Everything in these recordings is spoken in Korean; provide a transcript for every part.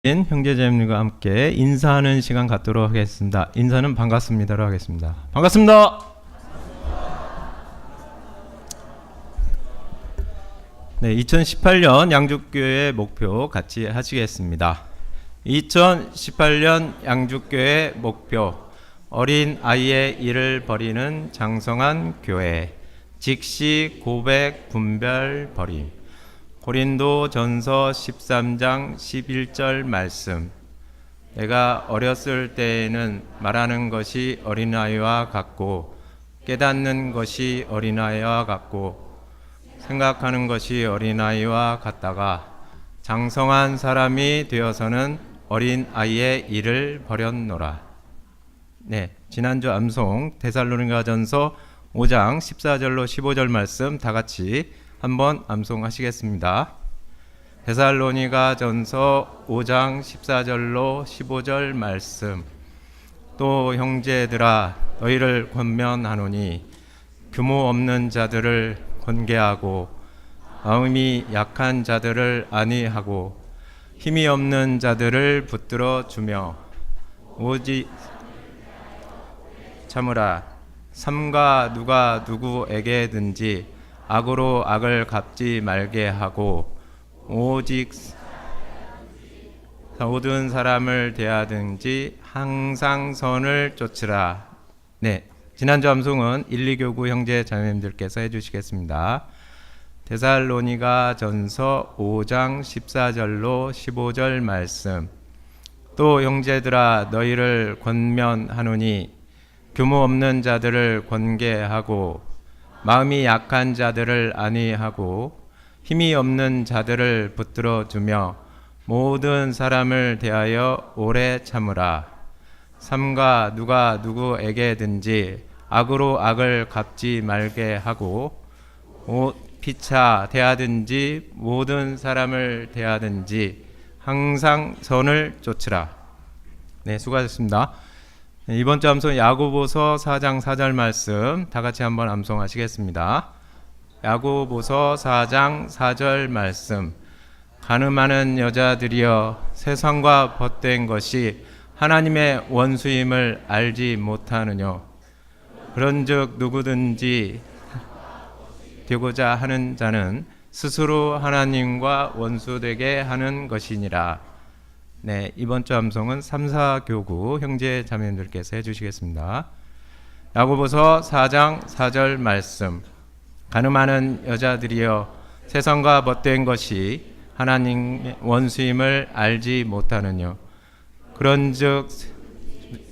형제자매님과 함께 인사하는 시간 갖도록 하겠습니다. 인사는 반갑습니다로 하겠습니다. 반갑습니다. 네, 2018년 양주교회 목표 같이 하시겠습니다. 2018년 양주교회 목표: 어린 아이의 일을 버리는 장성한 교회, 직시 고백 분별 버림. 고린도전서 13장 11절 말씀: 내가 어렸을 때에는 말하는 것이 어린아이와 같고 깨닫는 것이 어린아이와 같고 생각하는 것이 어린아이와 같다가 장성한 사람이 되어서는 어린아이의 일을 버렸노라. 네, 지난주 암송 데살로니가전서 5장 14절로 15절 말씀 다 같이 한번 암송하시겠습니다. 데살로니가전서 5장 14절로 15절 말씀: 또 형제들아 너희를 권면하노니 규모 없는 자들을 권계하고 마음이 약한 자들을 안위하고 힘이 없는 자들을 붙들어 주며 오직 참으라. 삼가 누가 누구에게든지 악으로 악을 갚지 말게 하고 오직 모든 사람을 대하든지 항상 선을 쫓으라. 네, 지난주 암송은 1, 2교구 형제 자매님들께서 해주시겠습니다. 데살로니가전서 5장 14절로 15절 말씀: 또 형제들아 너희를 권면하노니 규모 없는 자들을 권계하고 마음이 약한 자들을 안위하고 힘이 없는 자들을 붙들어 주며 모든 사람을 대하여 오래 참으라. 삼가 누가 누구에게든지 악으로 악을 갚지 말게 하고 피차 대하든지 모든 사람을 대하든지 항상 선을 쫓으라. 네, 수고하셨습니다. 이번 주 암송 야고보서 4장 4절 말씀 다 같이 한번 암송하시겠습니다. 야고보서 4장 4절 말씀: 가늠하는 여자들이여 세상과 벗된 것이 하나님의 원수임을 알지 못하느뇨. 그런즉 누구든지 되고자 하는 자는 스스로 하나님과 원수되게 하는 것이니라. 네, 이번 주 암송은 3, 4교구 형제 자매님들께서 해주시겠습니다. 야고보서 4장 4절 말씀: 가늠하는 여자들이여 세상과 벗된 것이 하나님의 원수임을 알지 못하느뇨. 그런즉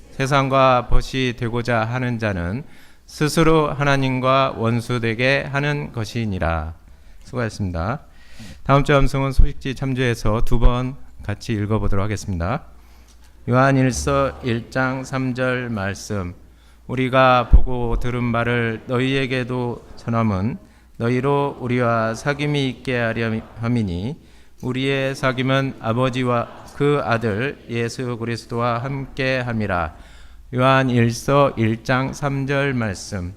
세상과 벗이 되고자 하는 자는 스스로 하나님과 원수되게 하는 것이니라. 수고하셨습니다. 다음 주 암송은 소식지 참조해서 두 번 같이 읽어보도록 하겠습니다. 요한일서 1장 3절 말씀: 우리가 보고 들은 바를 너희에게도 전함은 너희로 우리와 사귐이 있게 하려 함이니 우리의 사귐은 아버지와 그 아들 예수 그리스도와 함께 함이라. 요한일서 1장 3절 말씀: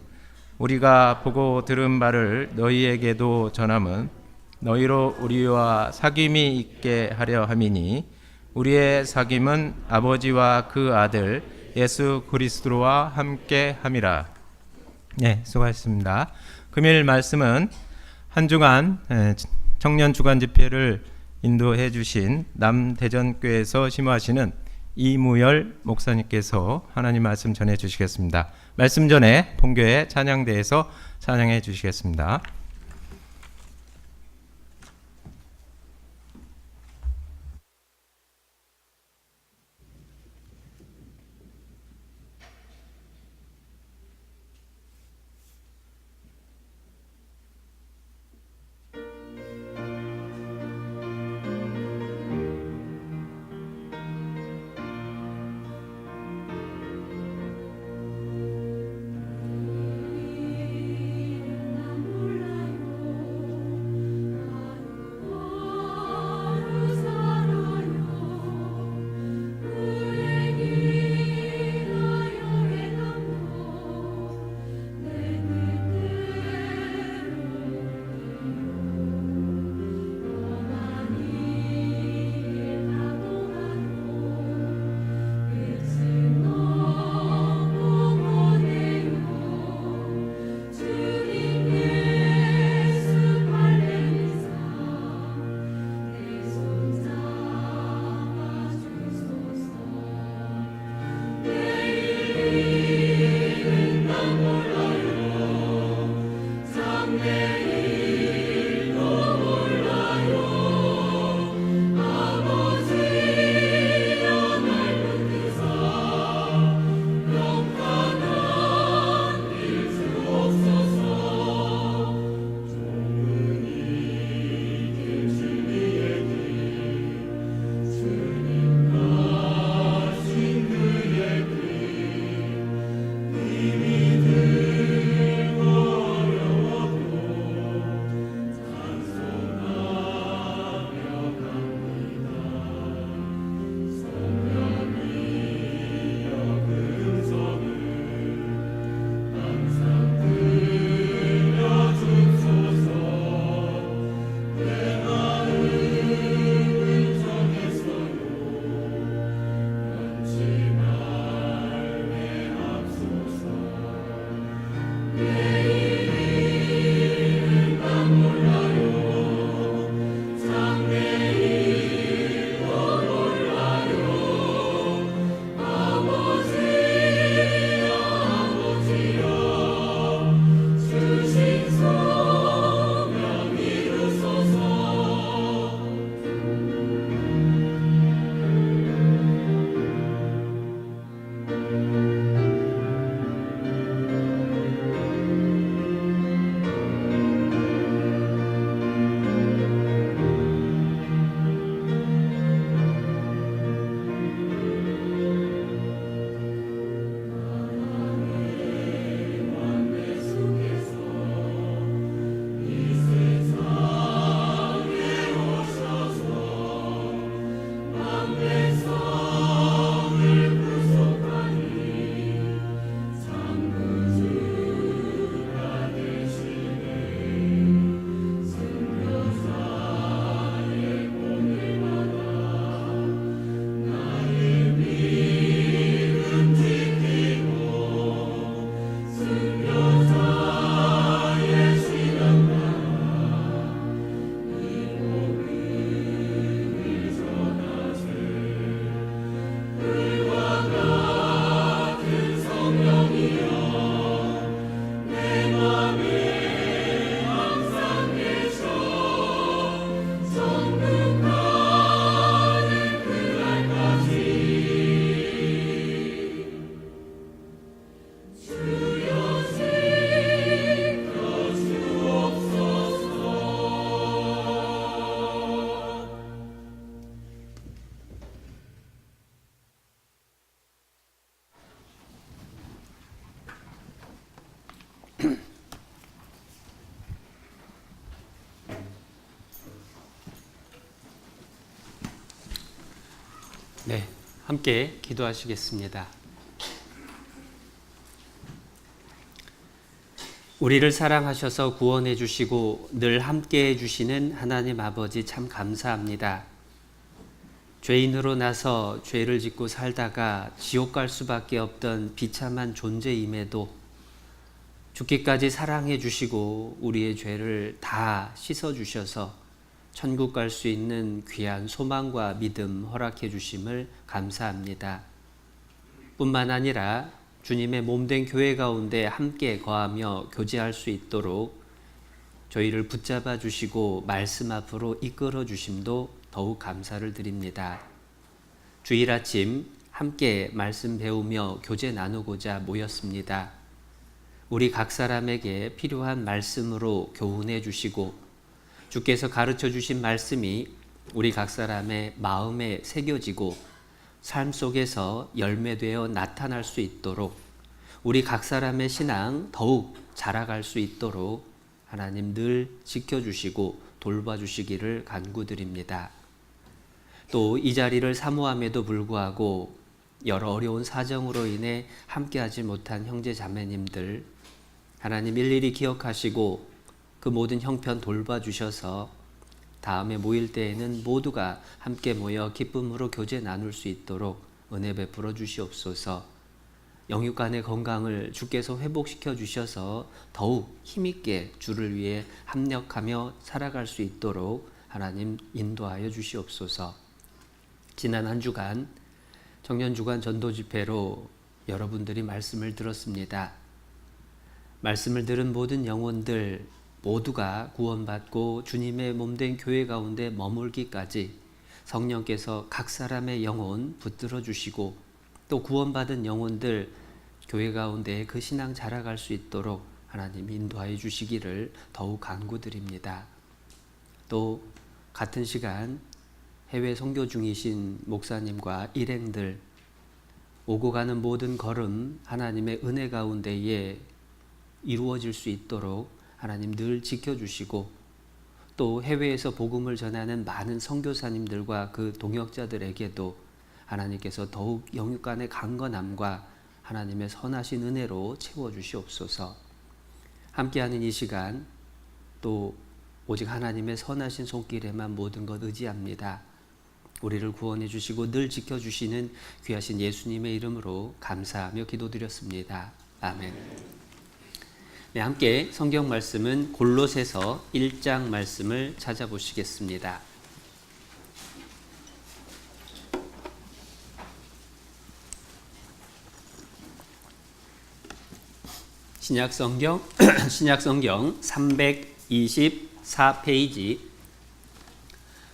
우리가 보고 들은 바를 너희에게도 전함은 너희로 우리와 사귐이 있게 하려 함이니 우리의 사귐은 아버지와 그 아들 예수 그리스도와 함께 함이라. 네, 수고하셨습니다. 금요일 말씀은 한 주간 청년 주간 집회를 인도해 주신 남대전교회에서 심호하시는 이무열 목사님께서 하나님 말씀 전해 주시겠습니다. 말씀 전에 본교회 찬양대에서 찬양해 주시겠습니다. 몰라 네, 함께 기도하시겠습니다. 우리를 사랑하셔서 구원해 주시고 늘 함께 해 주시는 하나님 아버지 참 감사합니다. 죄인으로 나서 죄를 짓고 살다가 지옥 갈 수밖에 없던 비참한 존재임에도 죽기까지 사랑해 주시고 우리의 죄를 다 씻어 주셔서 천국 갈 수 있는 귀한 소망과 믿음 허락해 주심을 감사합니다. 뿐만 아니라 주님의 몸된 교회 가운데 함께 거하며 교제할 수 있도록 저희를 붙잡아 주시고 말씀 앞으로 이끌어 주심도 더욱 감사를 드립니다. 주일 아침 함께 말씀 배우며 교제 나누고자 모였습니다. 우리 각 사람에게 필요한 말씀으로 교훈해 주시고 주께서 가르쳐 주신 말씀이 우리 각 사람의 마음에 새겨지고 삶 속에서 열매되어 나타날 수 있도록 우리 각 사람의 신앙 더욱 자라갈 수 있도록 하나님 늘 지켜주시고 돌봐주시기를 간구드립니다. 또 이 자리를 사모함에도 불구하고 여러 어려운 사정으로 인해 함께하지 못한 형제 자매님들 하나님 일일이 기억하시고 그 모든 형편 돌봐주셔서 다음에 모일 때에는 모두가 함께 모여 기쁨으로 교제 나눌 수 있도록 은혜 베풀어 주시옵소서. 영육간의 건강을 주께서 회복시켜 주셔서 더욱 힘있게 주를 위해 합력하며 살아갈 수 있도록 하나님 인도하여 주시옵소서. 지난 한 주간 청년주간 전도집회로 여러분들이 말씀을 들었습니다. 말씀을 들은 모든 영혼들 모두가 구원받고 주님의 몸된 교회 가운데 머물기까지 성령께서 각 사람의 영혼 붙들어 주시고 또 구원받은 영혼들 교회 가운데 그 신앙 자라갈 수 있도록 하나님 인도하여 주시기를 더욱 간구드립니다. 또 같은 시간 해외 선교 중이신 목사님과 일행들 오고 가는 모든 걸음 하나님의 은혜 가운데에 이루어질 수 있도록 하나님 늘 지켜주시고 또 해외에서 복음을 전하는 많은 선교사님들과 그 동역자들에게도 하나님께서 더욱 영육간의 강건함과 하나님의 선하신 은혜로 채워주시옵소서. 함께하는 이 시간 또 오직 하나님의 선하신 손길에만 모든 것 의지합니다. 우리를 구원해 주시고 늘 지켜주시는 귀하신 예수님의 이름으로 감사하며 기도드렸습니다. 아멘. 네, 함께 성경 말씀은 골로새서 1장 말씀을 찾아보시겠습니다. 신약성경 324페이지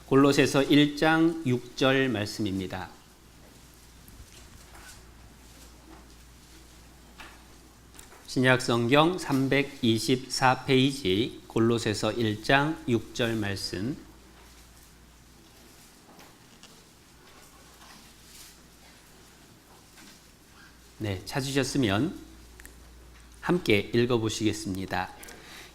골로새서 1장 6절 말씀입니다. 신약성경 324페이지 골로새서 1장 6절 말씀. 네, 찾으셨으면 함께 읽어보시겠습니다.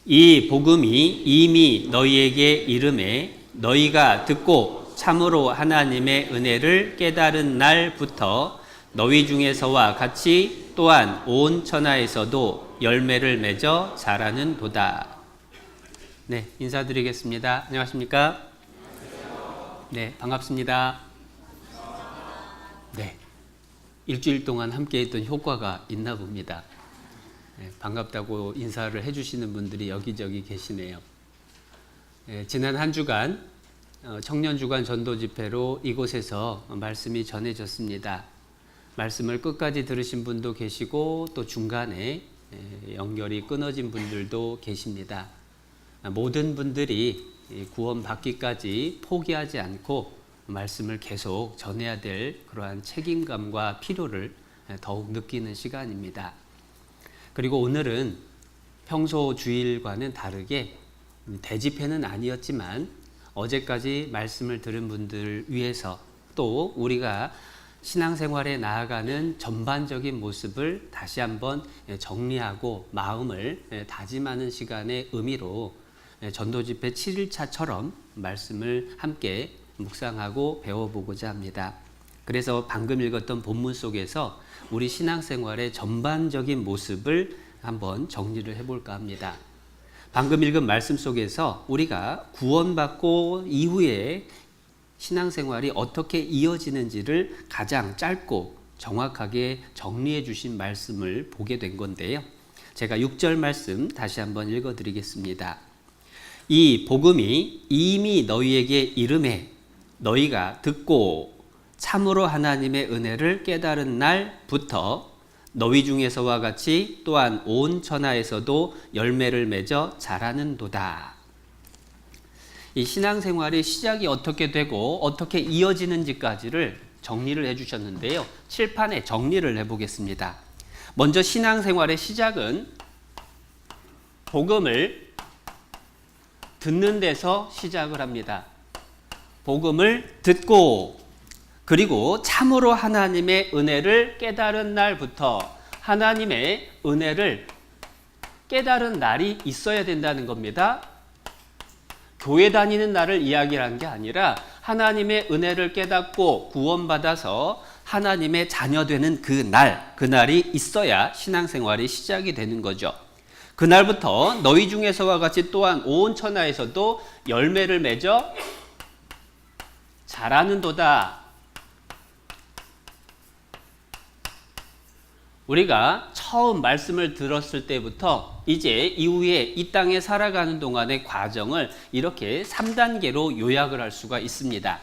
이 복음이 이미 너희에게 이름에 너희가 듣고 참으로 하나님의 은혜를 깨달은 날부터 너희 중에서와 같이 또한 온 천하에서도 열매를 맺어 자라는 도다. 네, 인사드리겠습니다. 안녕하십니까? 네, 반갑습니다. 네, 일주일 동안 함께 했던 효과가 있나 봅니다. 네, 반갑다고 인사를 해주시는 분들이 여기저기 계시네요. 네, 지난 한 주간 청년주간 전도집회로 이곳에서 말씀이 전해졌습니다. 말씀을 끝까지 들으신 분도 계시고 또 중간에 연결이 끊어진 분들도 계십니다. 모든 분들이 구원받기까지 포기하지 않고 말씀을 계속 전해야 될 그러한 책임감과 필요를 더욱 느끼는 시간입니다. 그리고 오늘은 평소 주일과는 다르게 대집회는 아니었지만 어제까지 말씀을 들은 분들 위해서 또 우리가 신앙생활에 나아가는 전반적인 모습을 다시 한번 정리하고 마음을 다짐하는 시간의 의미로 전도집회 7일차처럼 말씀을 함께 묵상하고 배워보고자 합니다. 그래서 방금 읽었던 본문 속에서 우리 신앙생활의 전반적인 모습을 한번 정리를 해볼까 합니다. 방금 읽은 말씀 속에서 우리가 구원받고 이후에 신앙생활이 어떻게 이어지는지를 가장 짧고 정확하게 정리해 주신 말씀을 보게 된 건데요. 제가 6절 말씀 다시 한번 읽어드리겠습니다. 이 복음이 이미 너희에게 이름해 너희가 듣고 참으로 하나님의 은혜를 깨달은 날부터 너희 중에서와 같이 또한 온 천하에서도 열매를 맺어 자라는도다. 이 신앙생활의 시작이 어떻게 되고 어떻게 이어지는지까지를 정리를 해주셨는데요. 칠판에 정리를 해보겠습니다. 먼저 신앙생활의 시작은 복음을 듣는 데서 시작을 합니다. 복음을 듣고 그리고 참으로 하나님의 은혜를 깨달은 날부터 하나님의 은혜를 깨달은 날이 있어야 된다는 겁니다. 교회 다니는 날을 이야기한 게 아니라 하나님의 은혜를 깨닫고 구원받아서 하나님의 자녀되는 그날이 있어야 신앙생활이 시작이 되는 거죠. 그날부터 너희 중에서와 같이 또한 온 천하에서도 열매를 맺어 자라는도다. 우리가 처음 말씀을 들었을 때부터 이제 이후에 이 땅에 살아가는 동안의 과정을 이렇게 3단계로 요약을 할 수가 있습니다.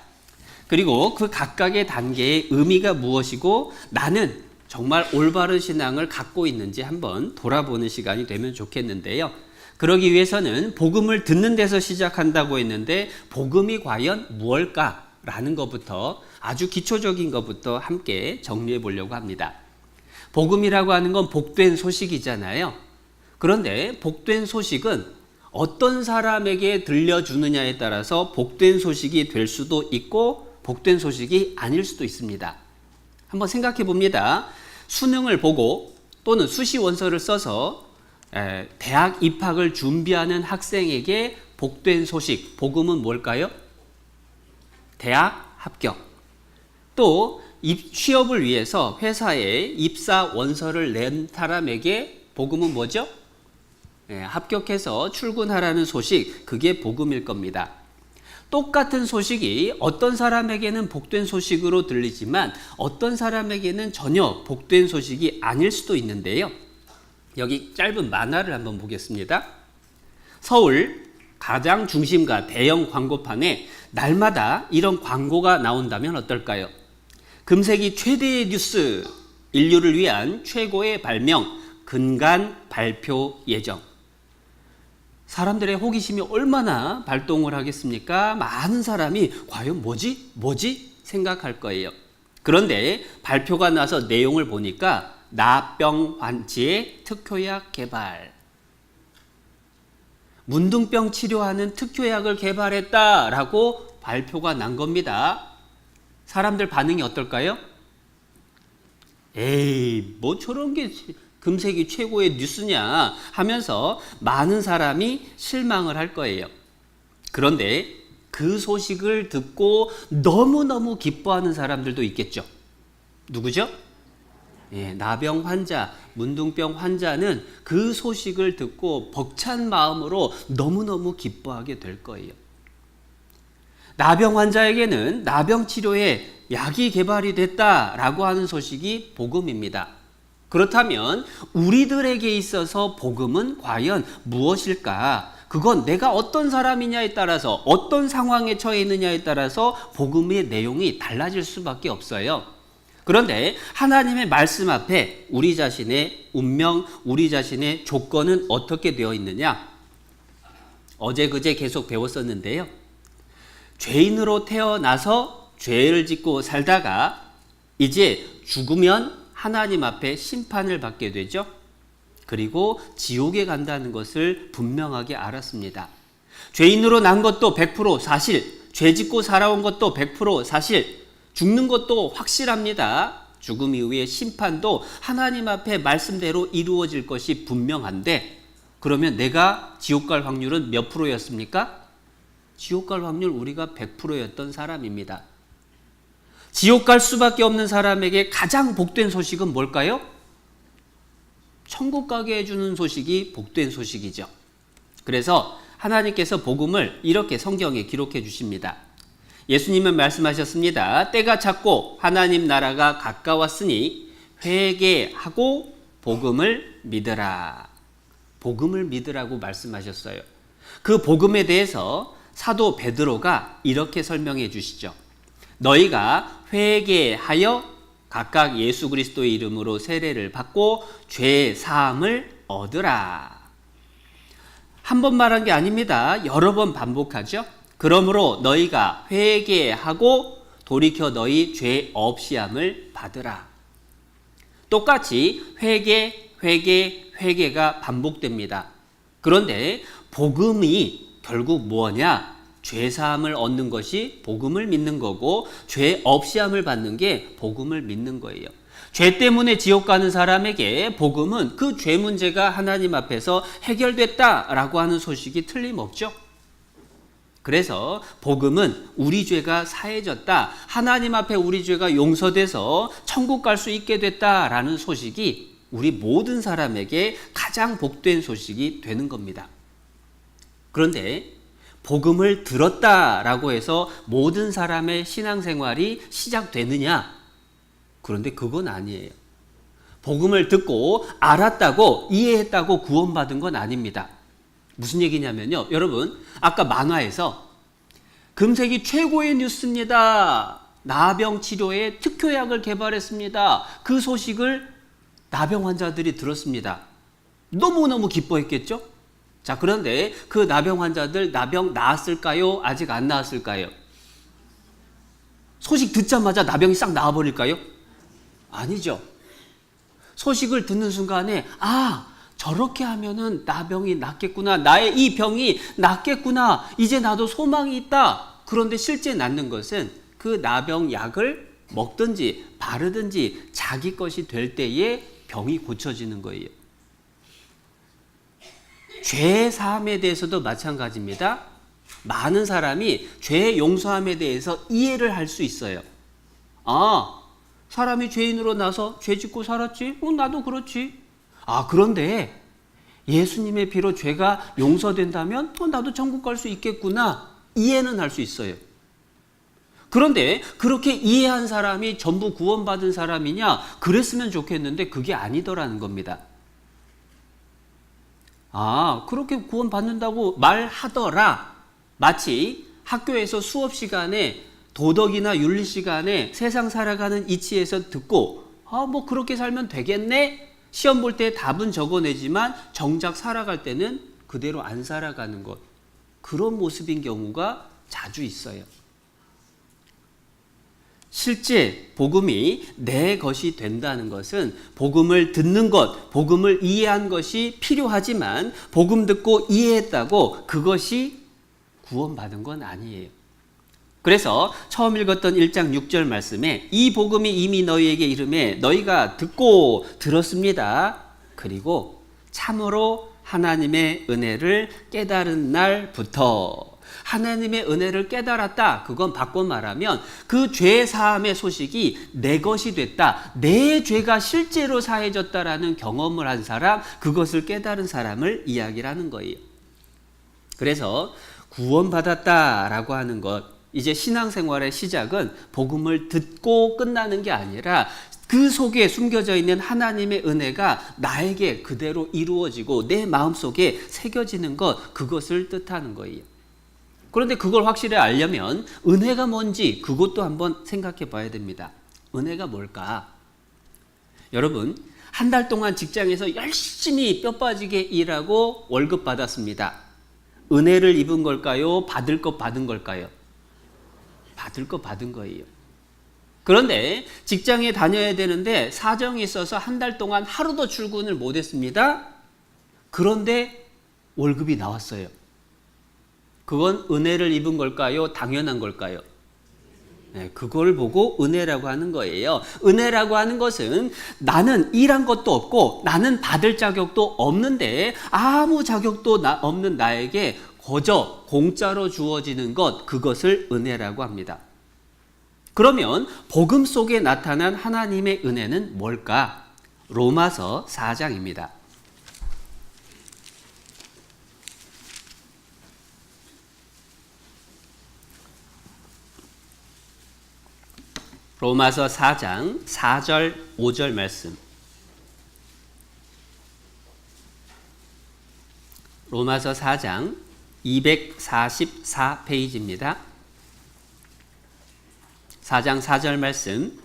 그리고 그 각각의 단계의 의미가 무엇이고 나는 정말 올바른 신앙을 갖고 있는지 한번 돌아보는 시간이 되면 좋겠는데요. 그러기 위해서는 복음을 듣는 데서 시작한다고 했는데 복음이 과연 무엇일까라는 것부터 아주 기초적인 것부터 함께 정리해 보려고 합니다. 복음이라고 하는 건 복된 소식이잖아요. 그런데 복된 소식은 어떤 사람에게 들려주느냐에 따라서 복된 소식이 될 수도 있고 복된 소식이 아닐 수도 있습니다. 한번 생각해 봅니다. 수능을 보고 또는 수시 원서를 써서 대학 입학을 준비하는 학생에게 복된 소식, 복음은 뭘까요? 대학 합격. 또 취업을 위해서 회사에 입사 원서를 낸 사람에게 복음은 뭐죠? 합격해서 출근하라는 소식, 그게 복음일 겁니다. 똑같은 소식이 어떤 사람에게는 복된 소식으로 들리지만 어떤 사람에게는 전혀 복된 소식이 아닐 수도 있는데요. 여기 짧은 만화를 한번 보겠습니다. 서울 가장 중심가 대형 광고판에 날마다 이런 광고가 나온다면 어떨까요? 금세기 최대의 뉴스, 인류를 위한 최고의 발명, 근간 발표 예정. 사람들의 호기심이 얼마나 발동을 하겠습니까? 많은 사람이 과연 뭐지? 생각할 거예요. 그런데 발표가 나서 내용을 보니까 나병 완치의 특효약 개발. 문둥병 치료하는 특효약을 개발했다라고 발표가 난 겁니다. 사람들 반응이 어떨까요? 에이, 뭐 저런 게 금세기 최고의 뉴스냐 하면서 많은 사람이 실망을 할 거예요. 그런데 그 소식을 듣고 너무너무 기뻐하는 사람들도 있겠죠. 누구죠? 나병 환자, 문둥병 환자는 그 소식을 듣고 벅찬 마음으로 너무너무 기뻐하게 될 거예요. 나병 환자에게는 나병 치료에 약이 개발이 됐다라고 하는 소식이 복음입니다. 그렇다면 우리들에게 있어서 복음은 과연 무엇일까? 그건 내가 어떤 사람이냐에 따라서 어떤 상황에 처해 있느냐에 따라서 복음의 내용이 달라질 수밖에 없어요. 그런데 하나님의 말씀 앞에 우리 자신의 운명, 우리 자신의 조건은 어떻게 되어 있느냐? 어제 그제 계속 배웠었는데요. 죄인으로 태어나서 죄를 짓고 살다가 이제 죽으면 하나님 앞에 심판을 받게 되죠. 그리고 지옥에 간다는 것을 분명하게 알았습니다. 죄인으로 난 것도 100% 사실, 죄 짓고 살아온 것도 100% 사실, 죽는 것도 확실합니다. 죽음 이후의 심판도 하나님 앞에 말씀대로 이루어질 것이 분명한데 그러면 내가 지옥 갈 확률은 몇 프로였습니까? 지옥 갈 확률 우리가 100%였던 사람입니다. 지옥 갈 수밖에 없는 사람에게 가장 복된 소식은 뭘까요? 천국 가게 해주는 소식이 복된 소식이죠. 그래서 하나님께서 복음을 이렇게 성경에 기록해 주십니다. 예수님은 말씀하셨습니다. 때가 찼고 하나님 나라가 가까웠으니 회개하고 복음을 믿으라. 복음을 믿으라고 말씀하셨어요. 그 복음에 대해서 사도 베드로가 이렇게 설명해 주시죠. 너희가 회개하여 각각 예수 그리스도의 이름으로 세례를 받고 죄 사함을 얻으라. 한 번 말한 게 아닙니다. 여러 번 반복하죠. 그러므로 너희가 회개하고 돌이켜 너희 죄 없이함을 받으라. 똑같이 회개가 반복됩니다. 그런데 복음이 결국 뭐냐? 죄사함을 얻는 것이 복음을 믿는 거고 죄 없이함을 받는 게 복음을 믿는 거예요. 죄 때문에 지옥 가는 사람에게 복음은 그 죄 문제가 하나님 앞에서 해결됐다라고 하는 소식이 틀림없죠. 그래서 복음은 우리 죄가 사해졌다, 하나님 앞에 우리 죄가 용서돼서 천국 갈 수 있게 됐다라는 소식이 우리 모든 사람에게 가장 복된 소식이 되는 겁니다. 그런데 복음을 들었다라고 해서 모든 사람의 신앙생활이 시작되느냐? 그런데 그건 아니에요. 복음을 듣고 알았다고 이해했다고 구원받은 건 아닙니다. 무슨 얘기냐면요. 여러분, 아까 만화에서 금색이 최고의 뉴스입니다. 나병 치료에 특효약을 개발했습니다. 그 소식을 나병 환자들이 들었습니다. 너무너무 기뻐했겠죠? 자, 그런데 그 나병 환자들 나병 나았을까요? 아직 안 나았을까요? 소식 듣자마자 나병이 싹 나아버릴까요? 아니죠. 소식을 듣는 순간에 저렇게 하면은 나병이 낫겠구나. 나의 이 병이 낫겠구나. 이제 나도 소망이 있다. 그런데 실제 낫는 것은 그 나병 약을 먹든지 바르든지 자기 것이 될 때에 병이 고쳐지는 거예요. 죄 사함에 대해서도 마찬가지입니다. 많은 사람이 죄 용서함에 대해서 이해를 할 수 있어요. 사람이 죄인으로 나서 죄 짓고 살았지? 나도 그렇지. 그런데 예수님의 피로 죄가 용서된다면 나도 천국 갈 수 있겠구나. 이해는 할 수 있어요. 그런데 그렇게 이해한 사람이 전부 구원받은 사람이냐? 그랬으면 좋겠는데 그게 아니더라는 겁니다. 그렇게 구원받는다고 말하더라. 마치 학교에서 수업 시간에 도덕이나 윤리 시간에 세상 살아가는 이치에서 듣고 뭐 그렇게 살면 되겠네? 시험 볼 때 답은 적어내지만 정작 살아갈 때는 그대로 안 살아가는 것. 그런 모습인 경우가 자주 있어요. 실제 복음이 내 것이 된다는 것은 복음을 듣는 것, 복음을 이해한 것이 필요하지만 복음 듣고 이해했다고 그것이 구원받은 건 아니에요. 그래서 처음 읽었던 1장 6절 말씀에 이 복음이 이미 너희에게 이르매 너희가 듣고 들었습니다. 그리고 참으로 하나님의 은혜를 깨달은 날부터 하나님의 은혜를 깨달았다. 그건 바꿔 말하면 그 죄 사함의 소식이 내 것이 됐다. 내 죄가 실제로 사해졌다라는 경험을 한 사람, 그것을 깨달은 사람을 이야기를 하는 거예요. 그래서 구원받았다라고 하는 것, 이제 신앙생활의 시작은 복음을 듣고 끝나는 게 아니라 그 속에 숨겨져 있는 하나님의 은혜가 나에게 그대로 이루어지고 내 마음속에 새겨지는 것, 그것을 뜻하는 거예요. 그런데 그걸 확실히 알려면 은혜가 뭔지 그것도 한번 생각해 봐야 됩니다. 은혜가 뭘까? 여러분, 한 달 동안 직장에서 열심히 뼈 빠지게 일하고 월급 받았습니다. 은혜를 입은 걸까요? 받을 것 받은 걸까요? 받을 것 받은 거예요. 그런데 직장에 다녀야 되는데 사정이 있어서 한 달 동안 하루도 출근을 못했습니다. 그런데 월급이 나왔어요. 그건 은혜를 입은 걸까요? 당연한 걸까요? 네, 그걸 보고 은혜라고 하는 거예요. 은혜라고 하는 것은 나는 일한 것도 없고 나는 받을 자격도 없는데 아무 자격도 없는 나에게 거저 공짜로 주어지는 것, 그것을 은혜라고 합니다. 그러면 복음 속에 나타난 하나님의 은혜는 뭘까? 로마서 4장입니다. 로마서 4장 4절 5절 말씀. 로마서 4장 244페이지입니다. 4장 4절 말씀.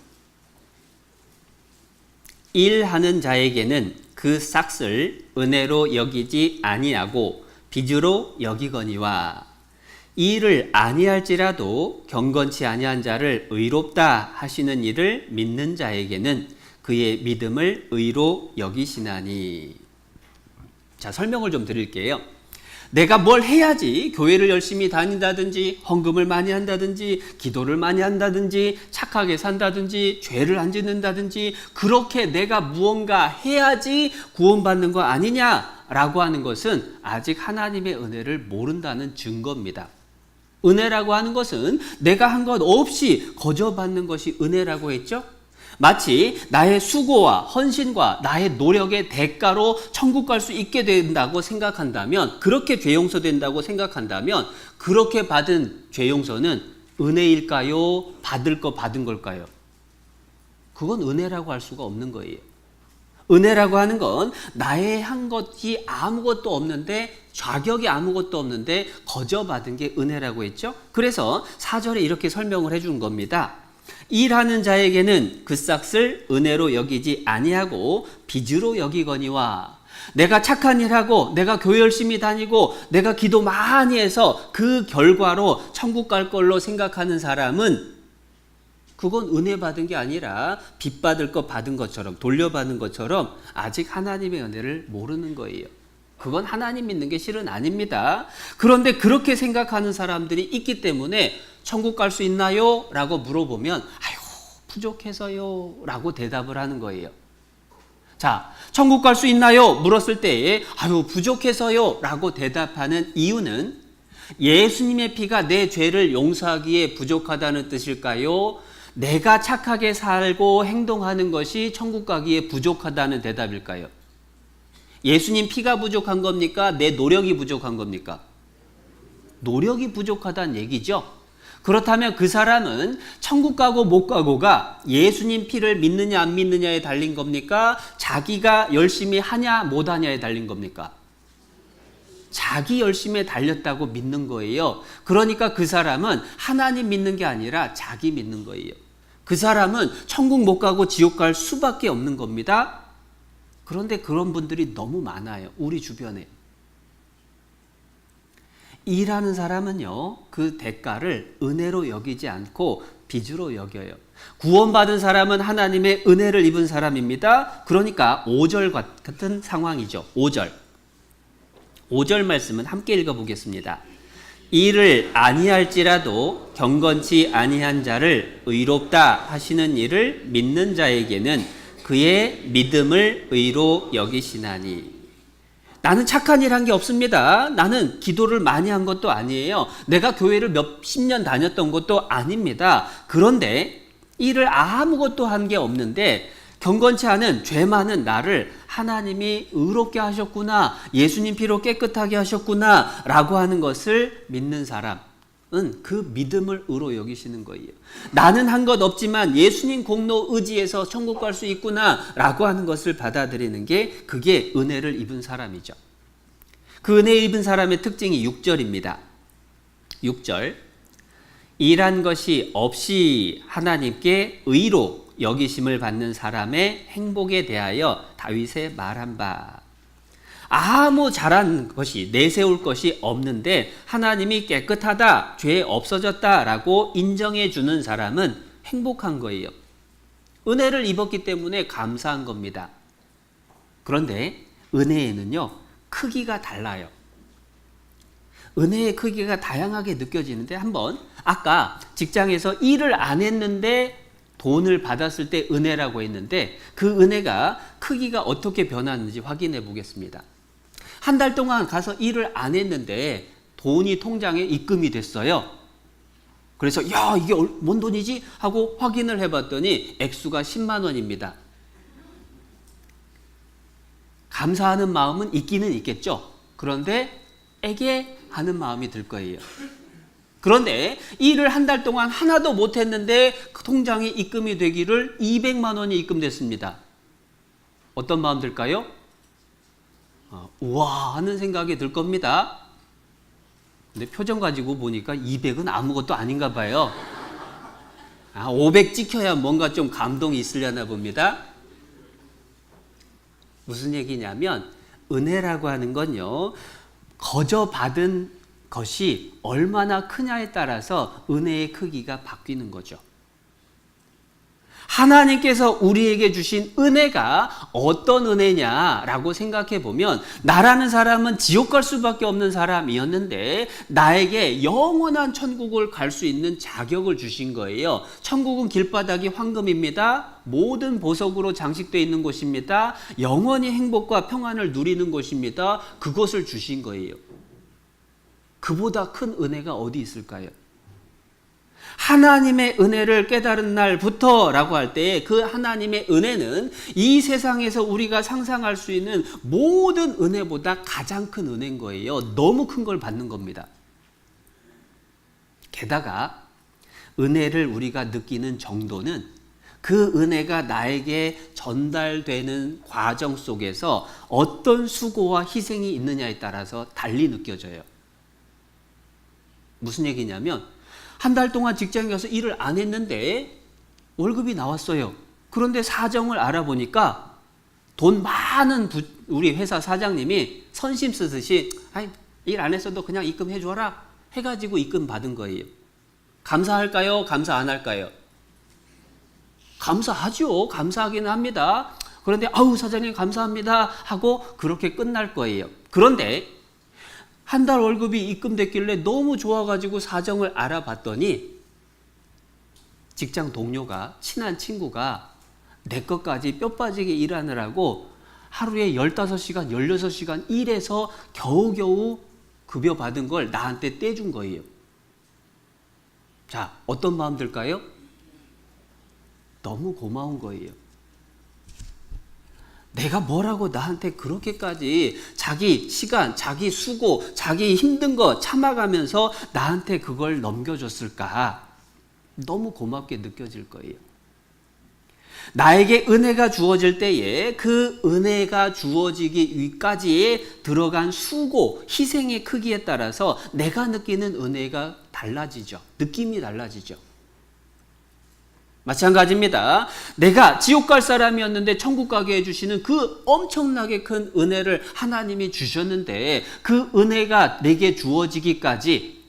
일하는 자에게는 그 싹을 은혜로 여기지 아니하고 빚으로 여기거니와 일을 아니할지라도 경건치 아니한 자를 의롭다 하시는 이를 믿는 자에게는 그의 믿음을 의로 여기시나니. 자, 설명을 좀 드릴게요. 내가 뭘 해야지 교회를 열심히 다닌다든지 헌금을 많이 한다든지 기도를 많이 한다든지 착하게 산다든지 죄를 안 짓는다든지 그렇게 내가 무언가 해야지 구원받는 거 아니냐라고 하는 것은 아직 하나님의 은혜를 모른다는 증거입니다. 은혜라고 하는 것은 내가 한 것 없이 거저 받는 것이 은혜라고 했죠. 마치 나의 수고와 헌신과 나의 노력의 대가로 천국 갈 수 있게 된다고 생각한다면, 그렇게 죄 용서된다고 생각한다면 그렇게 받은 죄 용서는 은혜일까요? 받을 거 받은 걸까요? 그건 은혜라고 할 수가 없는 거예요. 은혜라고 하는 건 나의 한 것이 아무것도 없는데, 자격이 아무것도 없는데 거저 받은 게 은혜라고 했죠. 그래서 4절에 이렇게 설명을 해준 겁니다. 일하는 자에게는 그 싹을 은혜로 여기지 아니하고 빚으로 여기거니와. 내가 착한 일하고 내가 교회 열심히 다니고 내가 기도 많이 해서 그 결과로 천국 갈 걸로 생각하는 사람은 그건 은혜 받은 게 아니라 빚 받을 거 받은 것처럼, 돌려받은 것처럼 아직 하나님의 은혜를 모르는 거예요. 그건 하나님 믿는 게 실은 아닙니다. 그런데 그렇게 생각하는 사람들이 있기 때문에 천국 갈 수 있나요? 라고 물어보면 아유 부족해서요 라고 대답을 하는 거예요. 자, 천국 갈 수 있나요? 물었을 때에 아유 부족해서요 라고 대답하는 이유는 예수님의 피가 내 죄를 용서하기에 부족하다는 뜻일까요? 내가 착하게 살고 행동하는 것이 천국 가기에 부족하다는 대답일까요? 예수님 피가 부족한 겁니까? 내 노력이 부족한 겁니까? 노력이 부족하다는 얘기죠. 그렇다면 그 사람은 천국 가고 못 가고가 예수님 피를 믿느냐 안 믿느냐에 달린 겁니까? 자기가 열심히 하냐 못 하냐에 달린 겁니까? 자기 열심에 달렸다고 믿는 거예요. 그러니까 그 사람은 하나님 믿는 게 아니라 자기 믿는 거예요. 그 사람은 천국 못 가고 지옥 갈 수밖에 없는 겁니다. 그런데 그런 분들이 너무 많아요. 우리 주변에. 일하는 사람은요, 그 대가를 은혜로 여기지 않고 빚으로 여겨요. 구원받은 사람은 하나님의 은혜를 입은 사람입니다. 그러니까 5절 같은 상황이죠. 5절 말씀은 함께 읽어보겠습니다. 일을 아니할지라도 경건치 아니한 자를 의롭다 하시는 이를 믿는 자에게는 그의 믿음을 의로 여기시나니. 나는 착한 일 한 게 없습니다. 나는 기도를 많이 한 것도 아니에요. 내가 교회를 몇십 년 다녔던 것도 아닙니다. 그런데 일을 아무것도 한 게 없는데 경건치 않은 죄 많은 나를 하나님이 의롭게 하셨구나, 예수님 피로 깨끗하게 하셨구나 라고 하는 것을 믿는 사람은 그 믿음을 의로 여기시는 거예요. 나는 한 것 없지만 예수님 공로 의지해서 천국 갈 수 있구나 라고 하는 것을 받아들이는 게, 그게 은혜를 입은 사람이죠. 그 은혜 입은 사람의 특징이 6절입니다. 6절. 일한 것이 없이 하나님께 의로 여기심을 받는 사람의 행복에 대하여 다윗의 말한 바. 아무 잘한 것이, 내세울 것이 없는데 하나님이 깨끗하다, 죄 없어졌다 라고 인정해 주는 사람은 행복한 거예요. 은혜를 입었기 때문에 감사한 겁니다. 그런데 은혜에는요, 크기가 달라요. 은혜의 크기가 다양하게 느껴지는데, 한번 아까 직장에서 일을 안 했는데 돈을 받았을 때 은혜라고 했는데, 그 은혜가 크기가 어떻게 변하는지 확인해 보겠습니다. 한 달 동안 가서 일을 안 했는데 돈이 통장에 입금이 됐어요. 그래서 야, 이게 뭔 돈이지? 하고 확인을 해봤더니 액수가 10만 원입니다. 감사하는 마음은 있기는 있겠죠. 그런데 애게하는 마음이 들 거예요. 그런데 일을 한 달 동안 하나도 못했는데 그 통장에 입금이 되기를 200만 원이 입금됐습니다. 어떤 마음 들까요? 우와 하는 생각이 들 겁니다. 근데 표정 가지고 보니까 200은 아무것도 아닌가 봐요. 500 찍혀야 뭔가 좀 감동이 있으려나 봅니다. 무슨 얘기냐면 은혜라고 하는 건요, 거저 받은 것이 얼마나 크냐에 따라서 은혜의 크기가 바뀌는 거죠. 하나님께서 우리에게 주신 은혜가 어떤 은혜냐라고 생각해 보면, 나라는 사람은 지옥 갈 수밖에 없는 사람이었는데 나에게 영원한 천국을 갈 수 있는 자격을 주신 거예요. 천국은 길바닥이 황금입니다. 모든 보석으로 장식되어 있는 곳입니다. 영원히 행복과 평안을 누리는 곳입니다. 그것을 주신 거예요. 그보다 큰 은혜가 어디 있을까요? 하나님의 은혜를 깨달은 날부터 라고 할 때 그 하나님의 은혜는 이 세상에서 우리가 상상할 수 있는 모든 은혜보다 가장 큰 은혜인 거예요. 너무 큰 걸 받는 겁니다. 게다가 은혜를 우리가 느끼는 정도는 그 은혜가 나에게 전달되는 과정 속에서 어떤 수고와 희생이 있느냐에 따라서 달리 느껴져요. 무슨 얘기냐면, 한 달 동안 직장에 가서 일을 안 했는데 월급이 나왔어요. 그런데 사정을 알아보니까 돈 많은 우리 회사 사장님이 선심 쓰듯이 일 안 했어도 그냥 입금해 줘라 해가지고 입금 받은 거예요. 감사할까요? 감사 안 할까요? 감사하죠. 감사하기는 합니다. 그런데 아우 사장님 감사합니다 하고 그렇게 끝날 거예요. 그런데 한 달 월급이 입금됐길래 너무 좋아가지고 사정을 알아봤더니 직장 동료가, 친한 친구가 내 것까지 뼈 빠지게 일하느라고 하루에 15시간, 16시간 일해서 겨우겨우 급여 받은 걸 나한테 떼준 거예요. 자, 어떤 마음 들까요? 너무 고마운 거예요. 내가 뭐라고 나한테 그렇게까지 자기 시간, 자기 수고, 자기 힘든 거 참아가면서 나한테 그걸 넘겨줬을까? 너무 고맙게 느껴질 거예요. 나에게 은혜가 주어질 때에 그 은혜가 주어지기 위까지에 들어간 수고, 희생의 크기에 따라서 내가 느끼는 은혜가 달라지죠. 느낌이 달라지죠. 마찬가지입니다. 내가 지옥 갈 사람이었는데 천국 가게 해주시는 그 엄청나게 큰 은혜를 하나님이 주셨는데 그 은혜가 내게 주어지기까지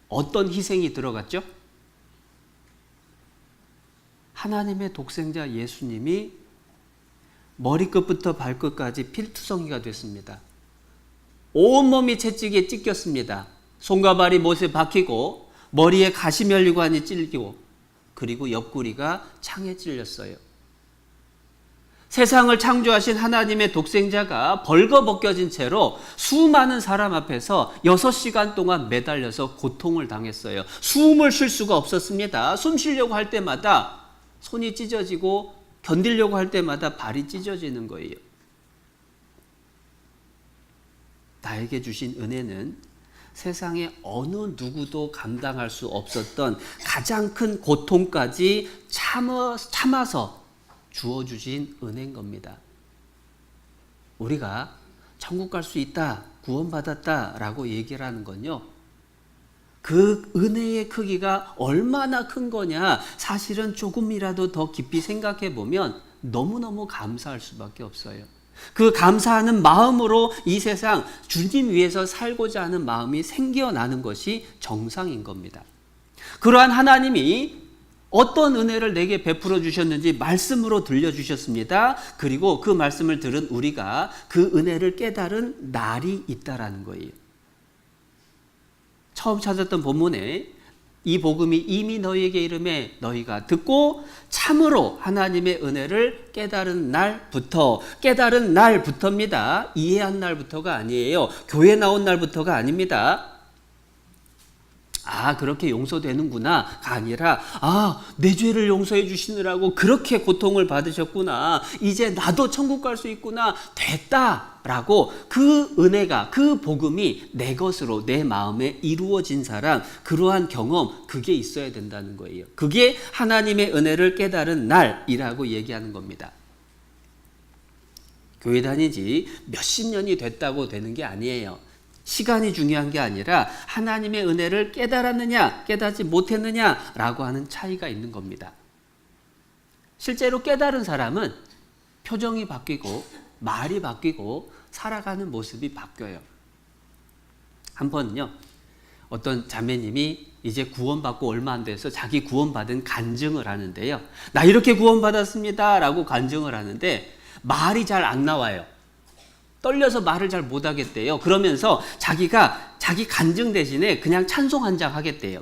어떤 희생이 들어갔죠? 하나님의 독생자 예수님이 머리끝부터 발끝까지 필투성이가 됐습니다. 온몸이 채찍에 찢겼습니다. 손과 발이 못에 박히고 머리에 가시면류관이 찔리고 그리고 옆구리가 창에 찔렸어요. 세상을 창조하신 하나님의 독생자가 벌거벗겨진 채로 수많은 사람 앞에서 6시간 동안 매달려서 고통을 당했어요. 숨을 쉴 수가 없었습니다. 숨 쉬려고 할 때마다 손이 찢어지고 견디려고 할 때마다 발이 찢어지는 거예요. 나에게 주신 은혜는 세상에 어느 누구도 감당할 수 없었던 가장 큰 고통까지 참아서 주어주신 은혜인 겁니다. 우리가 천국 갈 수 있다, 구원받았다라고 얘기를 하는 건요, 그 은혜의 크기가 얼마나 큰 거냐, 사실은 조금이라도 더 깊이 생각해 보면 너무너무 감사할 수밖에 없어요. 그 감사하는 마음으로 이 세상 주님 위해서 살고자 하는 마음이 생겨나는 것이 정상인 겁니다. 그러한 하나님이 어떤 은혜를 내게 베풀어 주셨는지 말씀으로 들려주셨습니다. 그리고 그 말씀을 들은 우리가 그 은혜를 깨달은 날이 있다라는 거예요. 처음 찾았던 본문에 이 복음이 이미 너희에게 이르매 너희가 듣고 참으로 하나님의 은혜를 깨달은 날부터입니다. 이해한 날부터가 아니에요. 교회 나온 날부터가 아닙니다. 그렇게 용서되는구나가 아니라 내 죄를 용서해 주시느라고 그렇게 고통을 받으셨구나. 이제 나도 천국 갈 수 있구나. 됐다라고 그 은혜가, 그 복음이 내 것으로 내 마음에 이루어진 사람, 그러한 경험, 그게 있어야 된다는 거예요. 그게 하나님의 은혜를 깨달은 날이라고 얘기하는 겁니다. 교회 다닌 지 몇십 년이 됐다고 되는 게 아니에요. 시간이 중요한 게 아니라 하나님의 은혜를 깨달았느냐 깨닫지 못했느냐라고 하는 차이가 있는 겁니다. 실제로 깨달은 사람은 표정이 바뀌고 말이 바뀌고 살아가는 모습이 바뀌어요. 한 번요, 어떤 자매님이 이제 구원받고 얼마 안 돼서 자기 구원받은 간증을 하는데요. 나 이렇게 구원받았습니다 라고 간증을 하는데 말이 잘 안 나와요. 떨려서 말을 잘 못하겠대요. 그러면서 자기가 자기 간증 대신에 그냥 찬송 한 장 하겠대요.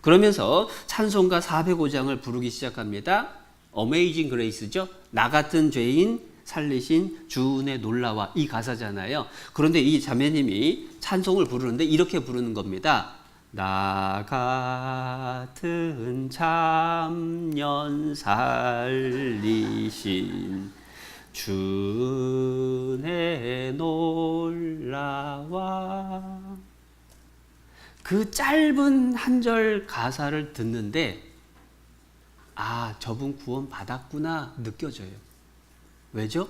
그러면서 찬송가 405장을 부르기 시작합니다. 어메이징 그레이스죠. 나 같은 죄인 살리신 주 은혜 놀라와, 이 가사잖아요. 그런데 이 자매님이 찬송을 부르는데 이렇게 부르는 겁니다. 나 같은 참년 살리신 주 은혜 놀라와. 그 짧은 한 절 가사를 듣는데 저분 구원 받았구나 느껴져요. 왜죠?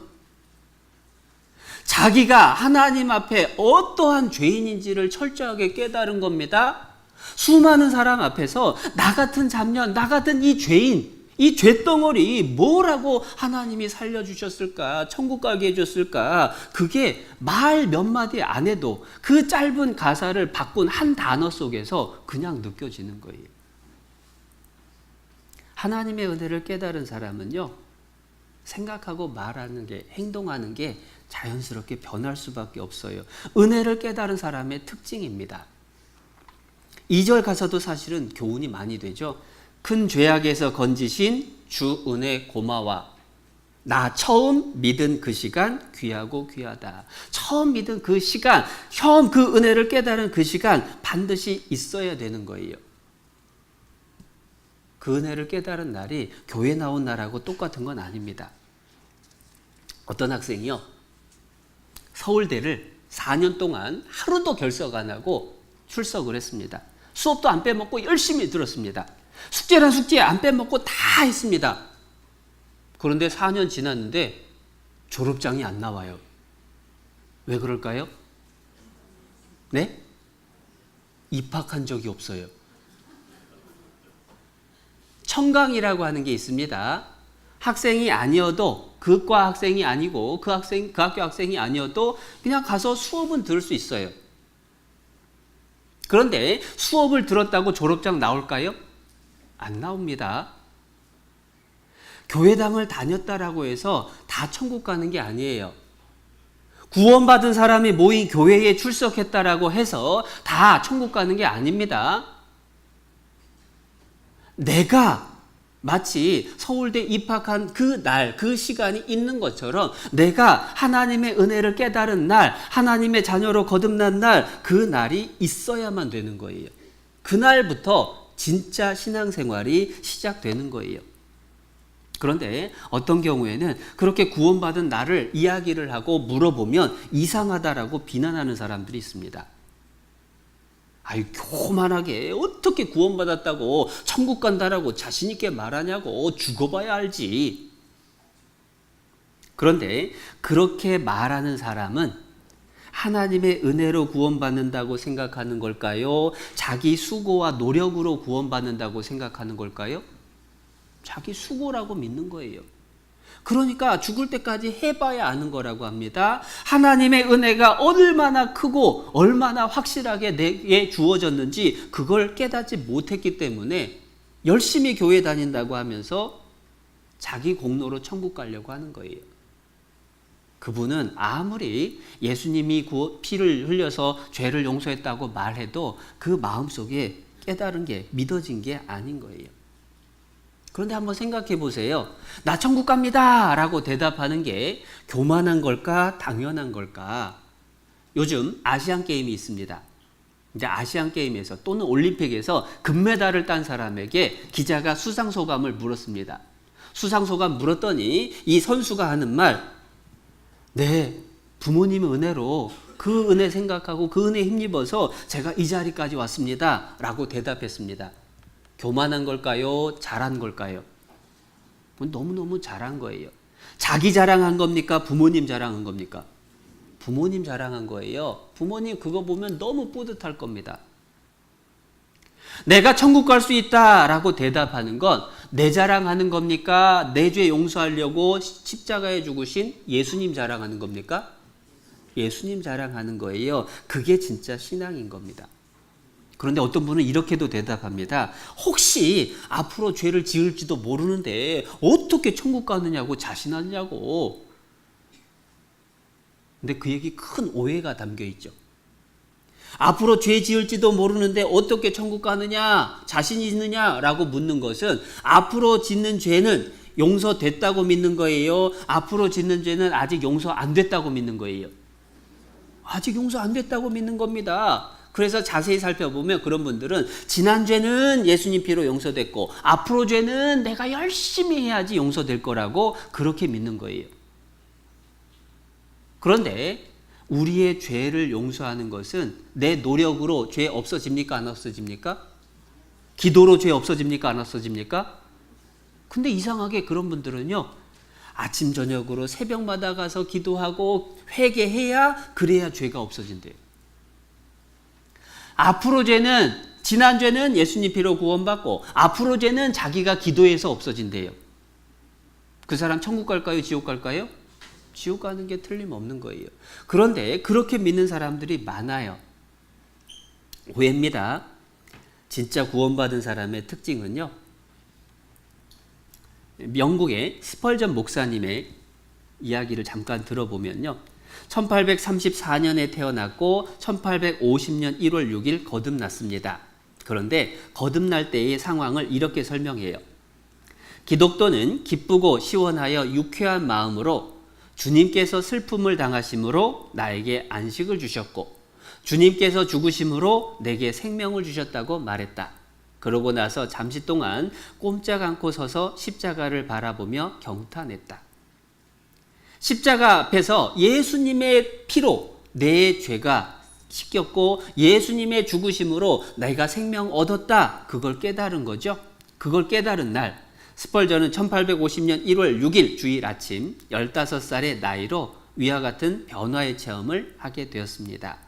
자기가 하나님 앞에 어떠한 죄인인지를 철저하게 깨달은 겁니다. 수많은 사람 앞에서 나 같은 잡년, 나 같은 이 죄인, 이 죄덩어리 뭐라고 하나님이 살려주셨을까, 천국 가게 해줬을까, 그게 말 몇 마디 안 해도 그 짧은 가사를 바꾼 한 단어 속에서 그냥 느껴지는 거예요. 하나님의 은혜를 깨달은 사람은요, 생각하고 말하는 게, 행동하는 게 자연스럽게 변할 수밖에 없어요. 은혜를 깨달은 사람의 특징입니다. 2절 가사도 사실은 교훈이 많이 되죠. 큰 죄악에서 건지신 주 은혜 고마워. 나 처음 믿은 그 시간 귀하고 귀하다. 처음 믿은 그 시간, 처음 그 은혜를 깨달은 그 시간 반드시 있어야 되는 거예요. 그 은혜를 깨달은 날이 교회 나온 날하고 똑같은 건 아닙니다. 어떤 학생이요, 서울대를 4년 동안 하루도 결석 안 하고 출석을 했습니다. 수업도 안 빼먹고 열심히 들었습니다. 숙제란 숙제 안 빼먹고 다 했습니다. 그런데 4년 지났는데 졸업장이 안 나와요. 왜 그럴까요? 네? 입학한 적이 없어요. 청강이라고 하는 게 있습니다. 학생이 아니어도, 그 과 학생이 아니고 그 학교 학생이 아니어도 그냥 가서 수업은 들을 수 있어요. 그런데 수업을 들었다고 졸업장 나올까요? 안 나옵니다. 교회당을 다녔다라고 해서 다 천국 가는 게 아니에요. 구원받은 사람이 모인 교회에 출석했다라고 해서 다 천국 가는 게 아닙니다. 내가 마치 서울대 입학한 그 날, 그 시간이 있는 것처럼 내가 하나님의 은혜를 깨달은 날, 하나님의 자녀로 거듭난 날, 그 날이 있어야만 되는 거예요. 그날부터 진짜 신앙생활이 시작되는 거예요. 그런데 어떤 경우에는 그렇게 구원받은 나를 이야기를 하고 물어보면 이상하다라고 비난하는 사람들이 있습니다. 교만하게 어떻게 구원받았다고 천국 간다라고 자신 있게 말하냐고, 죽어봐야 알지. 그런데 그렇게 말하는 사람은 하나님의 은혜로 구원받는다고 생각하는 걸까요? 자기 수고와 노력으로 구원받는다고 생각하는 걸까요? 자기 수고라고 믿는 거예요. 그러니까 죽을 때까지 해봐야 아는 거라고 합니다. 하나님의 은혜가 얼마나 크고 얼마나 확실하게 내게 주어졌는지 그걸 깨닫지 못했기 때문에 열심히 교회 다닌다고 하면서 자기 공로로 천국 가려고 하는 거예요. 그분은 아무리 예수님이 피를 흘려서 죄를 용서했다고 말해도 그 마음속에 깨달은 게, 믿어진 게 아닌 거예요. 그런데 한번 생각해 보세요. 나 천국 갑니다 라고 대답하는 게 교만한 걸까, 당연한 걸까? 요즘 아시안 게임이 있습니다. 이제 아시안 게임에서 또는 올림픽에서 금메달을 딴 사람에게 기자가 수상 소감을 물었습니다. 수상 소감 물었더니 이 선수가 하는 말, 네, 부모님의 은혜로 그 은혜 생각하고 그 은혜에 힘입어서 제가 이 자리까지 왔습니다 라고 대답했습니다. 교만한 걸까요? 잘한 걸까요? 너무너무 잘한 거예요. 자기 자랑한 겁니까? 부모님 자랑한 겁니까? 부모님 자랑한 거예요. 부모님 그거 보면 너무 뿌듯할 겁니다. 내가 천국 갈 수 있다라고 대답하는 건 내 자랑하는 겁니까? 내 죄 용서하려고 십자가에 죽으신 예수님 자랑하는 겁니까? 예수님 자랑하는 거예요. 그게 진짜 신앙인 겁니다. 그런데 어떤 분은 이렇게도 대답합니다. 혹시 앞으로 죄를 지을지도 모르는데 어떻게 천국 가느냐고 자신하냐고. 근데 그 얘기 큰 오해가 담겨 있죠. 앞으로 죄 지을지도 모르는데 어떻게 천국 가느냐, 자신이 있느냐라고 묻는 것은 앞으로 짓는 죄는 용서됐다고 믿는 거예요? 앞으로 짓는 죄는 아직 용서 안 됐다고 믿는 거예요? 아직 용서 안 됐다고 믿는 겁니다. 그래서 자세히 살펴보면 그런 분들은 지난 죄는 예수님 피로 용서됐고 앞으로 죄는 내가 열심히 해야지 용서될 거라고 그렇게 믿는 거예요. 그런데 우리의 죄를 용서하는 것은 내 노력으로 죄 없어집니까? 안 없어집니까? 기도로 죄 없어집니까? 안 없어집니까? 근데 이상하게 그런 분들은요, 아침 저녁으로 새벽마다 가서 기도하고 회개해야 그래야 죄가 없어진대요. 앞으로 죄는, 지난 죄는 예수님 피로 구원받고 앞으로 죄는 자기가 기도해서 없어진대요. 그 사람 천국 갈까요? 지옥 갈까요? 지옥 가는 게 틀림없는 거예요. 그런데 그렇게 믿는 사람들이 많아요. 오해입니다. 진짜 구원받은 사람의 특징은요, 영국의 스펄전 목사님의 이야기를 잠깐 들어보면요, 1834년에 태어났고 1850년 1월 6일 거듭났습니다. 그런데 거듭날 때의 상황을 이렇게 설명해요. 기독교는 기쁘고 시원하여 유쾌한 마음으로 주님께서 슬픔을 당하심으로 나에게 안식을 주셨고 주님께서 죽으심으로 내게 생명을 주셨다고 말했다. 그러고 나서 잠시 동안 꼼짝 않고 서서 십자가를 바라보며 경탄했다. 십자가 앞에서 예수님의 피로 내 죄가 씻겼고 예수님의 죽으심으로 내가 생명 얻었다. 그걸 깨달은 거죠. 그걸 깨달은 날, 스펄전은 1850년 1월 6일 주일 아침 15살의 나이로 위와 같은 변화의 체험을 하게 되었습니다.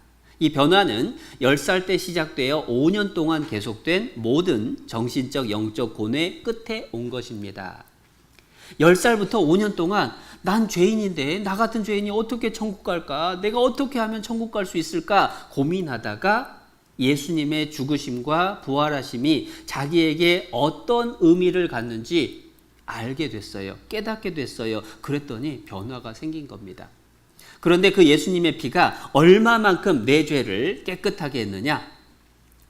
이 변화는 10살 때 시작되어 5년 동안 계속된 모든 정신적 영적 고뇌 끝에 온 것입니다. 10살부터 5년 동안 난 죄인인데 나 같은 죄인이 어떻게 천국 갈까? 내가 어떻게 하면 천국 갈 수 있을까? 고민하다가 예수님의 죽으심과 부활하심이 자기에게 어떤 의미를 갖는지 알게 됐어요. 깨닫게 됐어요. 그랬더니 변화가 생긴 겁니다. 그런데 그 예수님의 피가 얼마만큼 내 죄를 깨끗하게 했느냐?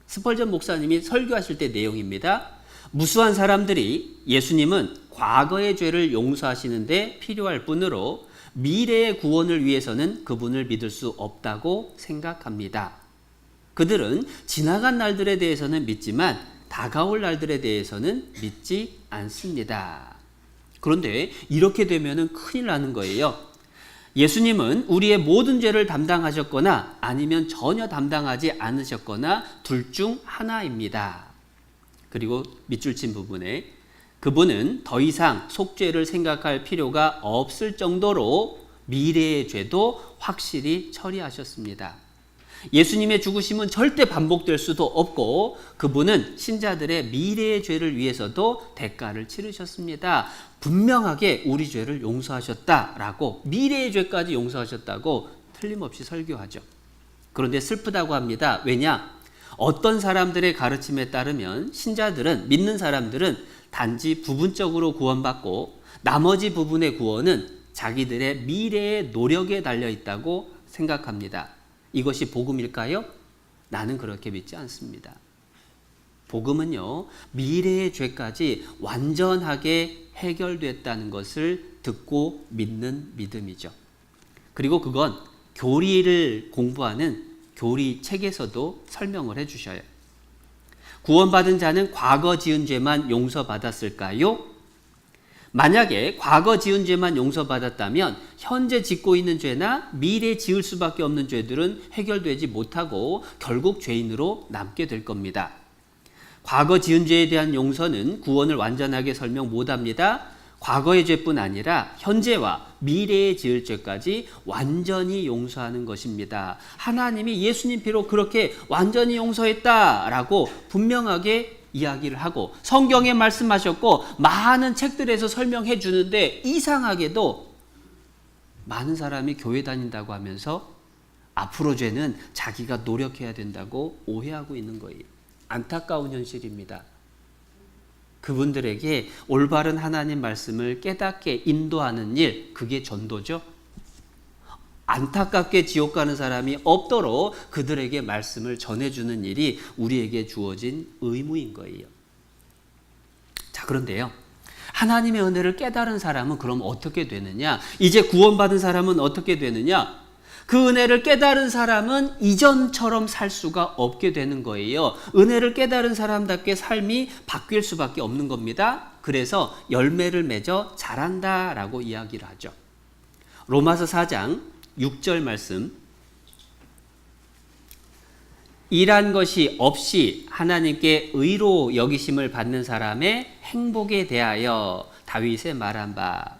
스펄전 목사님이 설교하실 때 내용입니다. 무수한 사람들이 예수님은 과거의 죄를 용서하시는데 필요할 뿐으로 미래의 구원을 위해서는 그분을 믿을 수 없다고 생각합니다. 그들은 지나간 날들에 대해서는 믿지만 다가올 날들에 대해서는 믿지 않습니다. 그런데 이렇게 되면 큰일 나는 거예요. 예수님은 우리의 모든 죄를 담당하셨거나 아니면 전혀 담당하지 않으셨거나 둘 중 하나입니다. 그리고 밑줄 친 부분에 그분은 더 이상 속죄를 생각할 필요가 없을 정도로 미래의 죄도 확실히 처리하셨습니다. 예수님의 죽으심은 절대 반복될 수도 없고 그분은 신자들의 미래의 죄를 위해서도 대가를 치르셨습니다. 분명하게 우리 죄를 용서하셨다라고, 미래의 죄까지 용서하셨다고 틀림없이 설교하죠. 그런데 슬프다고 합니다. 왜냐? 어떤 사람들의 가르침에 따르면 신자들은, 믿는 사람들은 단지 부분적으로 구원받고 나머지 부분의 구원은 자기들의 미래의 노력에 달려 있다고 생각합니다. 이것이 복음일까요? 나는 그렇게 믿지 않습니다. 복음은요, 미래의 죄까지 완전하게 해결됐다는 것을 듣고 믿는 믿음이죠. 그리고 그건 교리를 공부하는 교리 책에서도 설명을 해주셔요. 구원받은 자는 과거 지은 죄만 용서받았을까요? 만약에 과거 지은 죄만 용서받았다면 현재 짓고 있는 죄나 미래 지을 수밖에 없는 죄들은 해결되지 못하고 결국 죄인으로 남게 될 겁니다. 과거 지은 죄에 대한 용서는 구원을 완전하게 설명 못합니다. 과거의 죄뿐 아니라 현재와 미래에 지을 죄까지 완전히 용서하는 것입니다. 하나님이 예수님 피로 그렇게 완전히 용서했다라고 분명하게 이야기를 하고 성경에 말씀하셨고 많은 책들에서 설명해 주는데 이상하게도 많은 사람이 교회 다닌다고 하면서 앞으로 죄는 자기가 노력해야 된다고 오해하고 있는 거예요. 안타까운 현실입니다. 그분들에게 올바른 하나님 말씀을 깨닫게 인도하는 일, 그게 전도죠. 안타깝게 지옥 가는 사람이 없도록 그들에게 말씀을 전해주는 일이 우리에게 주어진 의무인 거예요. 자, 그런데요. 하나님의 은혜를 깨달은 사람은 그럼 어떻게 되느냐? 이제 구원받은 사람은 어떻게 되느냐? 그 은혜를 깨달은 사람은 이전처럼 살 수가 없게 되는 거예요. 은혜를 깨달은 사람답게 삶이 바뀔 수밖에 없는 겁니다. 그래서 열매를 맺어 자란다라고 이야기를 하죠. 로마서 4장 6절 말씀. 일한 것이 없이 하나님께 의로 여기심을 받는 사람의 행복에 대하여 다윗의 말한 바.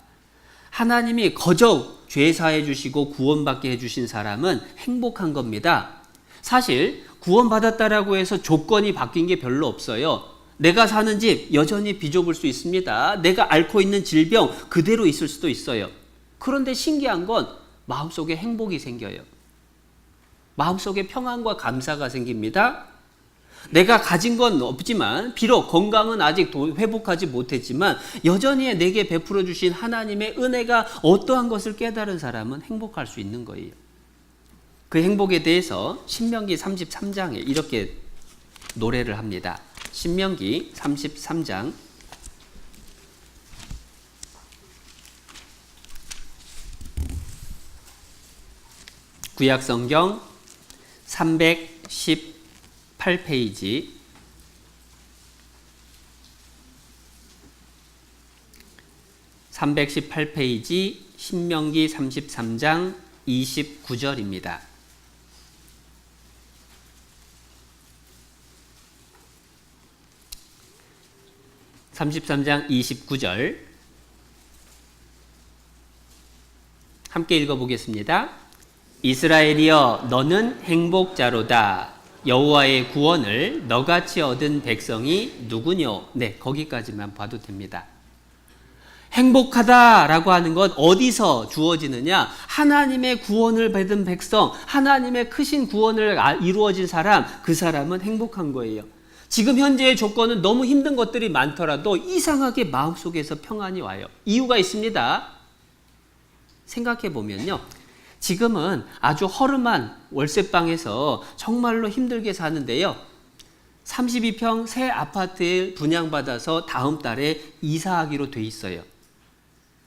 하나님이 거저 죄 사해 주시고 구원받게 해주신 사람은 행복한 겁니다. 사실 구원받았다라고 해서 조건이 바뀐 게 별로 없어요. 내가 사는 집 여전히 비좁을 수 있습니다. 내가 앓고 있는 질병 그대로 있을 수도 있어요. 그런데 신기한 건 마음속에 행복이 생겨요. 마음속에 평안과 감사가 생깁니다. 내가 가진 건 없지만 비록 건강은 아직 회복하지 못했지만 여전히 내게 베풀어 주신 하나님의 은혜가 어떠한 것을 깨달은 사람은 행복할 수 있는 거예요. 그 행복에 대해서 신명기 33장에 이렇게 노래를 합니다. 신명기 33장 구약성경 318페이지 318페이지 신명기 33장 29절입니다. (33장 29절) 함께 읽어보겠습니다. 이스라엘이여 너는 행복자로다. 여호와의 구원을 너같이 얻은 백성이 누구뇨? 네, 거기까지만 봐도 됩니다. 행복하다라고 하는 것 어디서 주어지느냐? 하나님의 구원을 받은 백성, 하나님의 크신 구원을 이루어진 사람, 그 사람은 행복한 거예요. 지금 현재의 조건은 너무 힘든 것들이 많더라도 이상하게 마음속에서 평안이 와요. 이유가 있습니다. 생각해 보면요. 지금은 아주 허름한 월세방에서 정말로 힘들게 사는데요. 32평 새 아파트에 분양받아서 다음 달에 이사하기로 돼 있어요.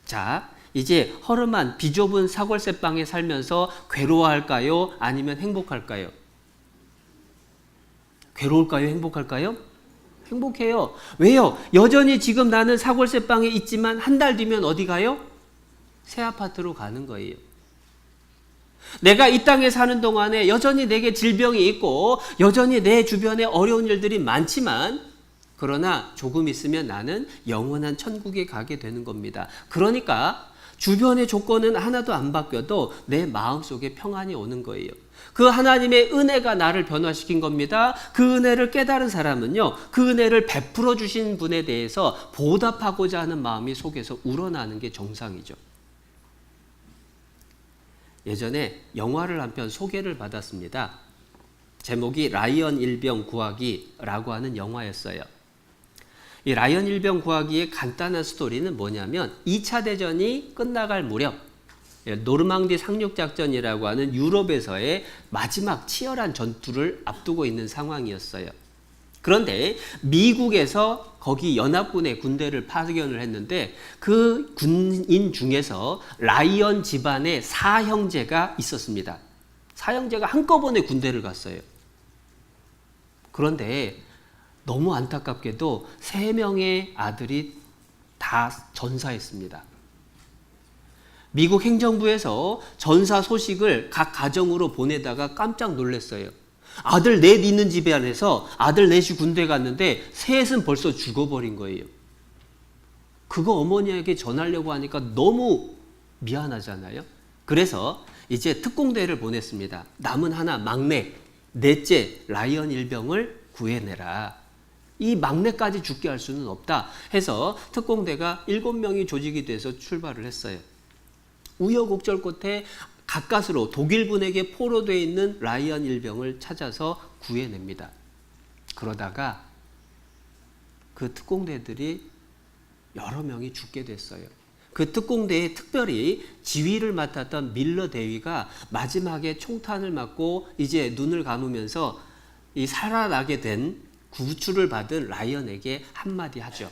자, 이제 허름한 비좁은 사골세방에 살면서 괴로워할까요? 아니면 행복할까요? 괴로울까요? 행복할까요? 행복해요. 왜요? 여전히 지금 나는 사골세방에 있지만 한 달 뒤면 어디 가요? 새 아파트로 가는 거예요. 내가 이 땅에 사는 동안에 여전히 내게 질병이 있고 여전히 내 주변에 어려운 일들이 많지만 그러나 조금 있으면 나는 영원한 천국에 가게 되는 겁니다. 그러니까 주변의 조건은 하나도 안 바뀌어도 내 마음속에 평안이 오는 거예요. 그 하나님의 은혜가 나를 변화시킨 겁니다. 그 은혜를 깨달은 사람은요, 그 은혜를 베풀어 주신 분에 대해서 보답하고자 하는 마음이 속에서 우러나는 게 정상이죠. 예전에 영화를 한 편 소개를 받았습니다. 제목이 라이언 일병 구하기라고 하는 영화였어요. 이 라이언 일병 구하기의 간단한 스토리는 뭐냐면 2차 대전이 끝나갈 무렵 노르망디 상륙작전이라고 하는 유럽에서의 마지막 치열한 전투를 앞두고 있는 상황이었어요. 그런데 미국에서 거기 연합군의 군대를 파견을 했는데 그 군인 중에서 라이언 집안의 4형제가 있었습니다. 사형제가 한꺼번에 군대를 갔어요. 그런데 너무 안타깝게도 3명의 아들이 다 전사했습니다. 미국 행정부에서 전사 소식을 각 가정으로 보내다가 깜짝 놀랐어요. 아들 넷 있는 집에 안에서 아들 넷이 군대 갔는데 셋은 벌써 죽어버린 거예요. 그거 어머니에게 전하려고 하니까 너무 미안하잖아요. 그래서 이제 특공대를 보냈습니다. 남은 하나 막내, 넷째 라이언 일병을 구해내라. 이 막내까지 죽게 할 수는 없다 해서 특공대가 7명이 조직이 돼서 출발을 했어요. 우여곡절 끝에 가까스로 독일군에게 포로되어 있는 라이언 일병을 찾아서 구해냅니다. 그러다가 그 특공대들이 여러 명이 죽게 됐어요. 그 특공대에 특별히 지휘를 맡았던 밀러 대위가 마지막에 총탄을 맞고 이제 눈을 감으면서 이 살아나게 된 구출을 받은 라이언에게 한마디 하죠.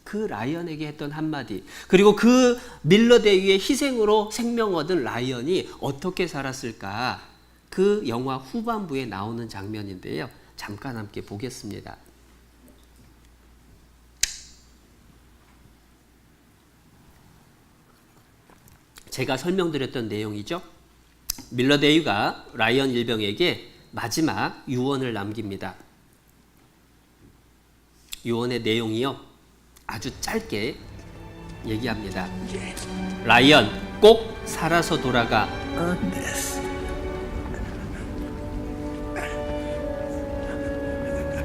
그 라이언에게 했던 한마디, 그리고 그 밀러 대위의 희생으로 생명 얻은 라이언이 어떻게 살았을까, 그 영화 후반부에 나오는 장면인데요. 잠깐 함께 보겠습니다. 제가 설명드렸던 내용이죠. 밀러 대위가 라이언 일병에게 마지막 유언을 남깁니다. 유언의 내용이요, 아주 짧게 얘기합니다. 라이언, 꼭 살아서 돌아가.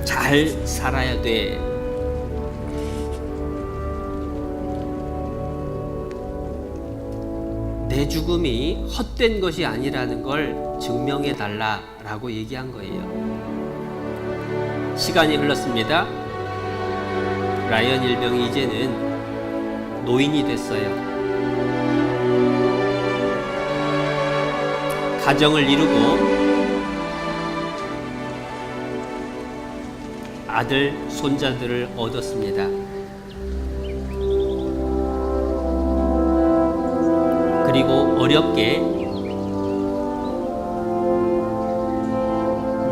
잘 살아야 돼. 내 죽음이 헛된 것이 아니라는 걸 증명해 달라라고 얘기한 거예요. 시간이 흘렀습니다. 라이언 일병이 이제는 노인이 됐어요. 가정을 이루고 아들, 손자들을 얻었습니다. 그리고 어렵게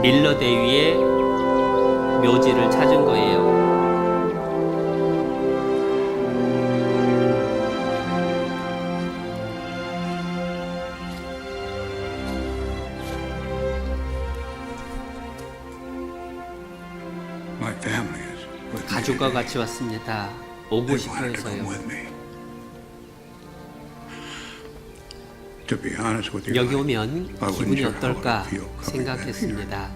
밀러 대위의 묘지를 찾은 거예요. 가족과 같이 왔습니다. 오고 싶어 해서요. 여기 오면 기분이 어떨까 생각했습니다.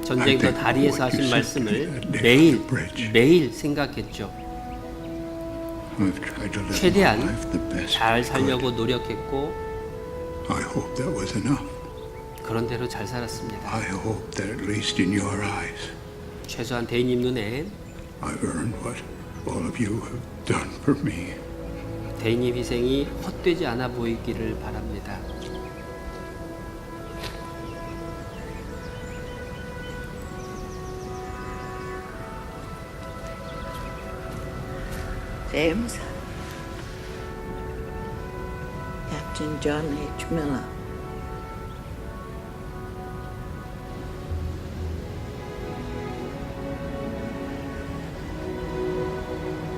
전쟁터 다리에서 하신 말씀을 매일 생각했죠. 최대한 잘 살려고 노력했고 그런 대로 잘 살았습니다. 최소한 대인님 눈에 대인님 희생이 헛되지 않아 보이기를 바랍니다. James, Captain John H. Miller.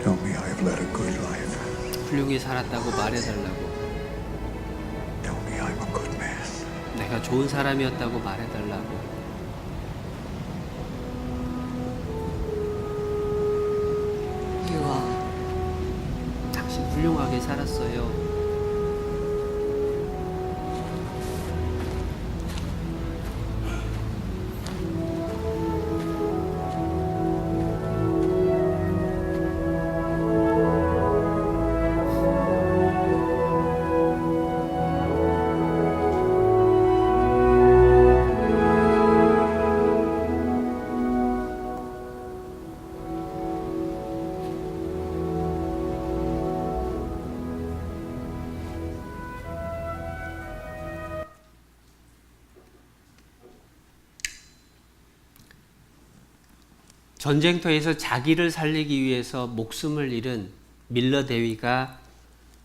Tell me I have led a good life. 훌륭히 살았다고 말해달라고. Tell me I'm a good man. 내가 좋은 사람이었다고 말해달라고. You are. 당신 훌륭하게 살았어요. 전쟁터에서 자기를 살리기 위해서 목숨을 잃은 밀러 대위가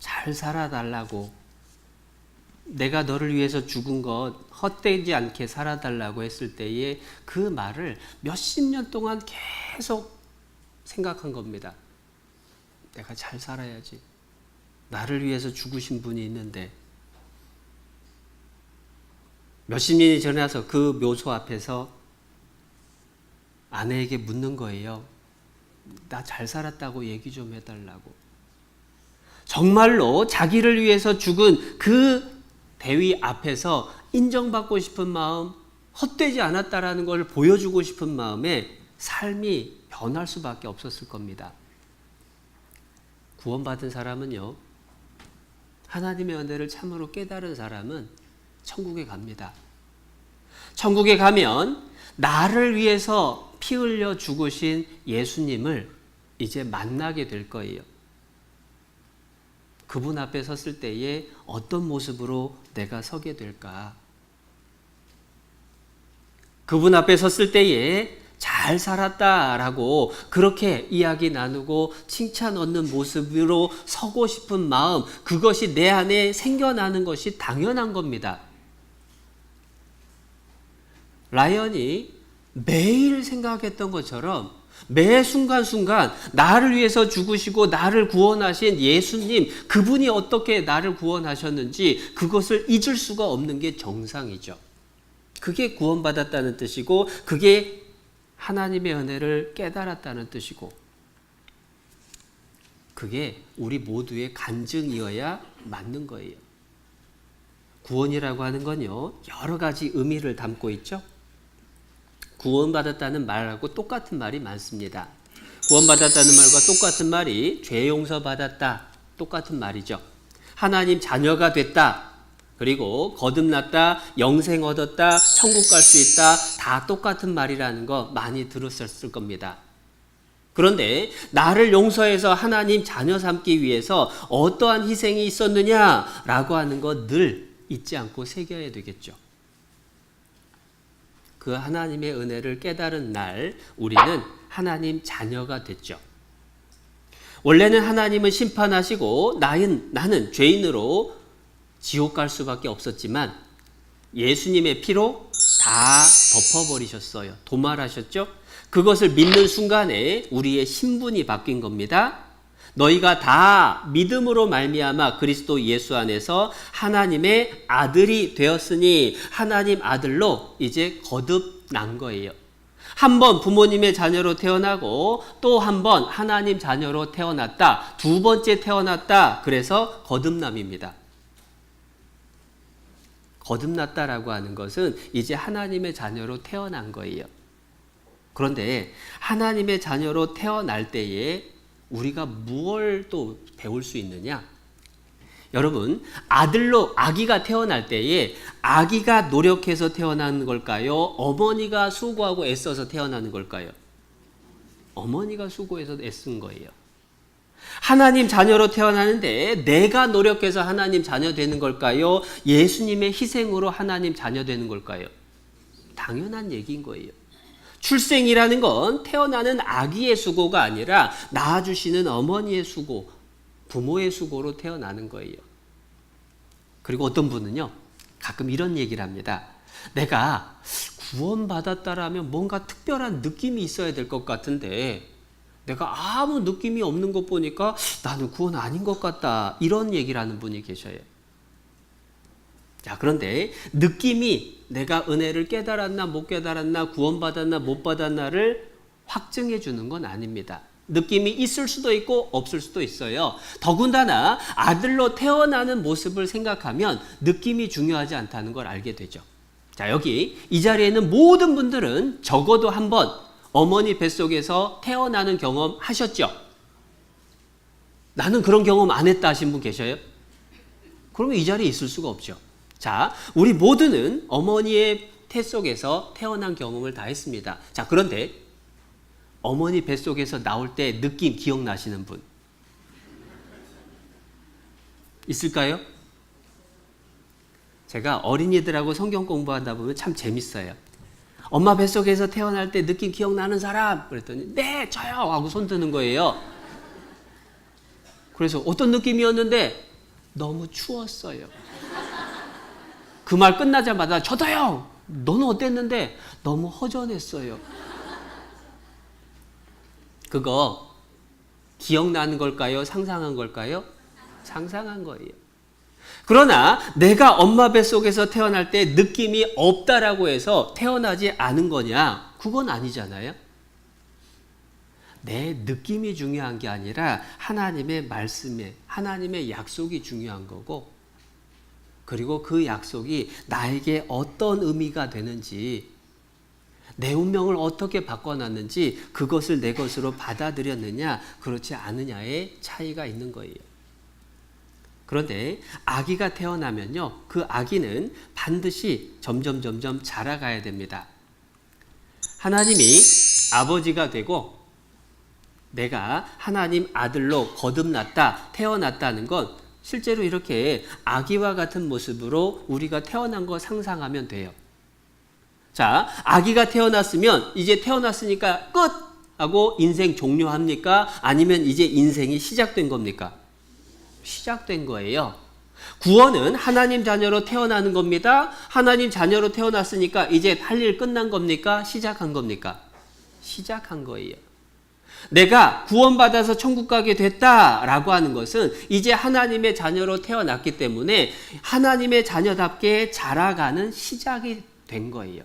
잘 살아달라고, 내가 너를 위해서 죽은 것 헛되지 않게 살아달라고 했을 때에 그 말을 몇십 년 동안 계속 생각한 겁니다. 내가 잘 살아야지. 나를 위해서 죽으신 분이 있는데. 몇십 년이 지나서 그 묘소 앞에서 아내에게 묻는 거예요. 나 잘 살았다고 얘기 좀 해달라고. 정말로 자기를 위해서 죽은 그 대위 앞에서 인정받고 싶은 마음, 헛되지 않았다라는 걸 보여주고 싶은 마음에 삶이 변할 수밖에 없었을 겁니다. 구원받은 사람은요, 하나님의 은혜를 참으로 깨달은 사람은 천국에 갑니다. 천국에 가면 나를 위해서 피 흘려 죽으신 예수님을 이제 만나게 될 거예요. 그분 앞에 섰을 때에 어떤 모습으로 내가 서게 될까? 그분 앞에 섰을 때에 잘 살았다라고 그렇게 이야기 나누고 칭찬 얻는 모습으로 서고 싶은 마음, 그것이 내 안에 생겨나는 것이 당연한 겁니다. 라이언이 매일 생각했던 것처럼 매 순간순간 나를 위해서 죽으시고 나를 구원하신 예수님, 그분이 어떻게 나를 구원하셨는지 그것을 잊을 수가 없는 게 정상이죠. 그게 구원받았다는 뜻이고, 그게 하나님의 은혜를 깨달았다는 뜻이고, 그게 우리 모두의 간증이어야 맞는 거예요. 구원이라고 하는 건요, 여러 가지 의미를 담고 있죠. 구원받았다는 말하고 똑같은 말이 많습니다. 구원받았다는 말과 똑같은 말이 죄 용서받았다, 똑같은 말이죠. 하나님 자녀가 됐다, 그리고 거듭났다, 영생 얻었다, 천국 갈 수 있다, 다 똑같은 말이라는 거 많이 들었을 겁니다. 그런데 나를 용서해서 하나님 자녀 삼기 위해서 어떠한 희생이 있었느냐라고 하는 거 늘 잊지 않고 새겨야 되겠죠. 그 하나님의 은혜를 깨달은 날 우리는 하나님 자녀가 됐죠. 원래는 하나님은 심판하시고 나는 죄인으로 지옥 갈 수밖에 없었지만 예수님의 피로 다 덮어버리셨어요. 도말하셨죠? 그것을 믿는 순간에 우리의 신분이 바뀐 겁니다. 너희가 다 믿음으로 말미암아 그리스도 예수 안에서 하나님의 아들이 되었으니, 하나님 아들로 이제 거듭난 거예요. 한 번 부모님의 자녀로 태어나고 또 한 번 하나님 자녀로 태어났다. 두 번째 태어났다. 그래서 거듭남입니다. 거듭났다라고 하는 것은 이제 하나님의 자녀로 태어난 거예요. 그런데 하나님의 자녀로 태어날 때에 우리가 무엇을 또 배울 수 있느냐? 여러분, 아기가 태어날 때에 아기가 노력해서 태어나는 걸까요? 어머니가 수고하고 애써서 태어나는 걸까요? 어머니가 수고해서 애쓴 거예요. 하나님 자녀로 태어나는데 내가 노력해서 하나님 자녀 되는 걸까요? 예수님의 희생으로 하나님 자녀 되는 걸까요? 당연한 얘기인 거예요. 출생이라는 건 태어나는 아기의 수고가 아니라 낳아주시는 어머니의 수고, 부모의 수고로 태어나는 거예요. 그리고 어떤 분은요, 가끔 이런 얘기를 합니다. 내가 구원받았다라면 뭔가 특별한 느낌이 있어야 될 것 같은데 내가 아무 느낌이 없는 것 보니까 나는 구원 아닌 것 같다, 이런 얘기를 하는 분이 계셔요. 자, 그런데 느낌이 내가 은혜를 깨달았나 못 깨달았나, 구원받았나 못 받았나를 확증해 주는 건 아닙니다. 느낌이 있을 수도 있고 없을 수도 있어요. 더군다나 아들로 태어나는 모습을 생각하면 느낌이 중요하지 않다는 걸 알게 되죠. 자, 여기 이 자리에 있는 모든 분들은 적어도 한 번 어머니 뱃속에서 태어나는 경험 하셨죠? 나는 그런 경험 안 했다 하신 분 계셔요? 그러면 이 자리에 있을 수가 없죠. 자, 우리 모두는 어머니의 태 속에서 태어난 경험을 다 했습니다. 자, 그런데 어머니 뱃속에서 나올 때 느낌 기억나시는 분 있을까요? 제가 어린이들하고 성경 공부하다 보면 참 재밌어요. 엄마 뱃속에서 태어날 때 느낌 기억나는 사람? 그랬더니 네, 저요! 하고 손 드는 거예요. 그래서 어떤 느낌이었는데? 너무 추웠어요. 그 말 끝나자마자 저도요. 너는 어땠는데? 너무 허전했어요. 그거 기억나는 걸까요? 상상한 걸까요? 상상한 거예요. 그러나 내가 엄마 뱃속에서 태어날 때 느낌이 없다라고 해서 태어나지 않은 거냐? 그건 아니잖아요. 내 느낌이 중요한 게 아니라 하나님의 말씀에, 하나님의 약속이 중요한 거고, 그리고 그 약속이 나에게 어떤 의미가 되는지, 내 운명을 어떻게 바꿔놨는지 그것을 내 것으로 받아들였느냐 그렇지 않느냐의 차이가 있는 거예요. 그런데 아기가 태어나면요, 그 아기는 반드시 점점 자라가야 됩니다. 하나님이 아버지가 되고 내가 하나님 아들로 거듭났다, 태어났다는 건 실제로 이렇게 아기와 같은 모습으로 우리가 태어난 거 상상하면 돼요. 자, 아기가 태어났으면 이제 태어났으니까 끝! 하고 인생 종료합니까? 아니면 이제 인생이 시작된 겁니까? 시작된 거예요. 구원은 하나님 자녀로 태어나는 겁니다. 하나님 자녀로 태어났으니까 이제 할 일 끝난 겁니까? 시작한 겁니까? 시작한 거예요. 내가 구원받아서 천국 가게 됐다라고 하는 것은 이제 하나님의 자녀로 태어났기 때문에 하나님의 자녀답게 자라가는 시작이 된 거예요.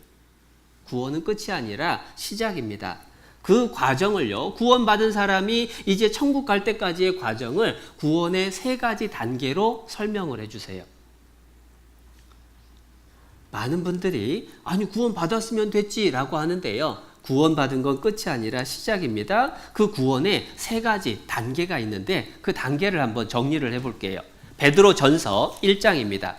구원은 끝이 아니라 시작입니다. 그 과정을요, 구원받은 사람이 이제 천국 갈 때까지의 과정을 구원의 3가지 단계로 설명을 해주세요. 많은 분들이 아니 구원받았으면 됐지라고 하는데요. 구원받은 건 끝이 아니라 시작입니다. 그 구원에 3가지 단계가 있는데 그 단계를 한번 정리를 해볼게요. 베드로 전서 1장입니다.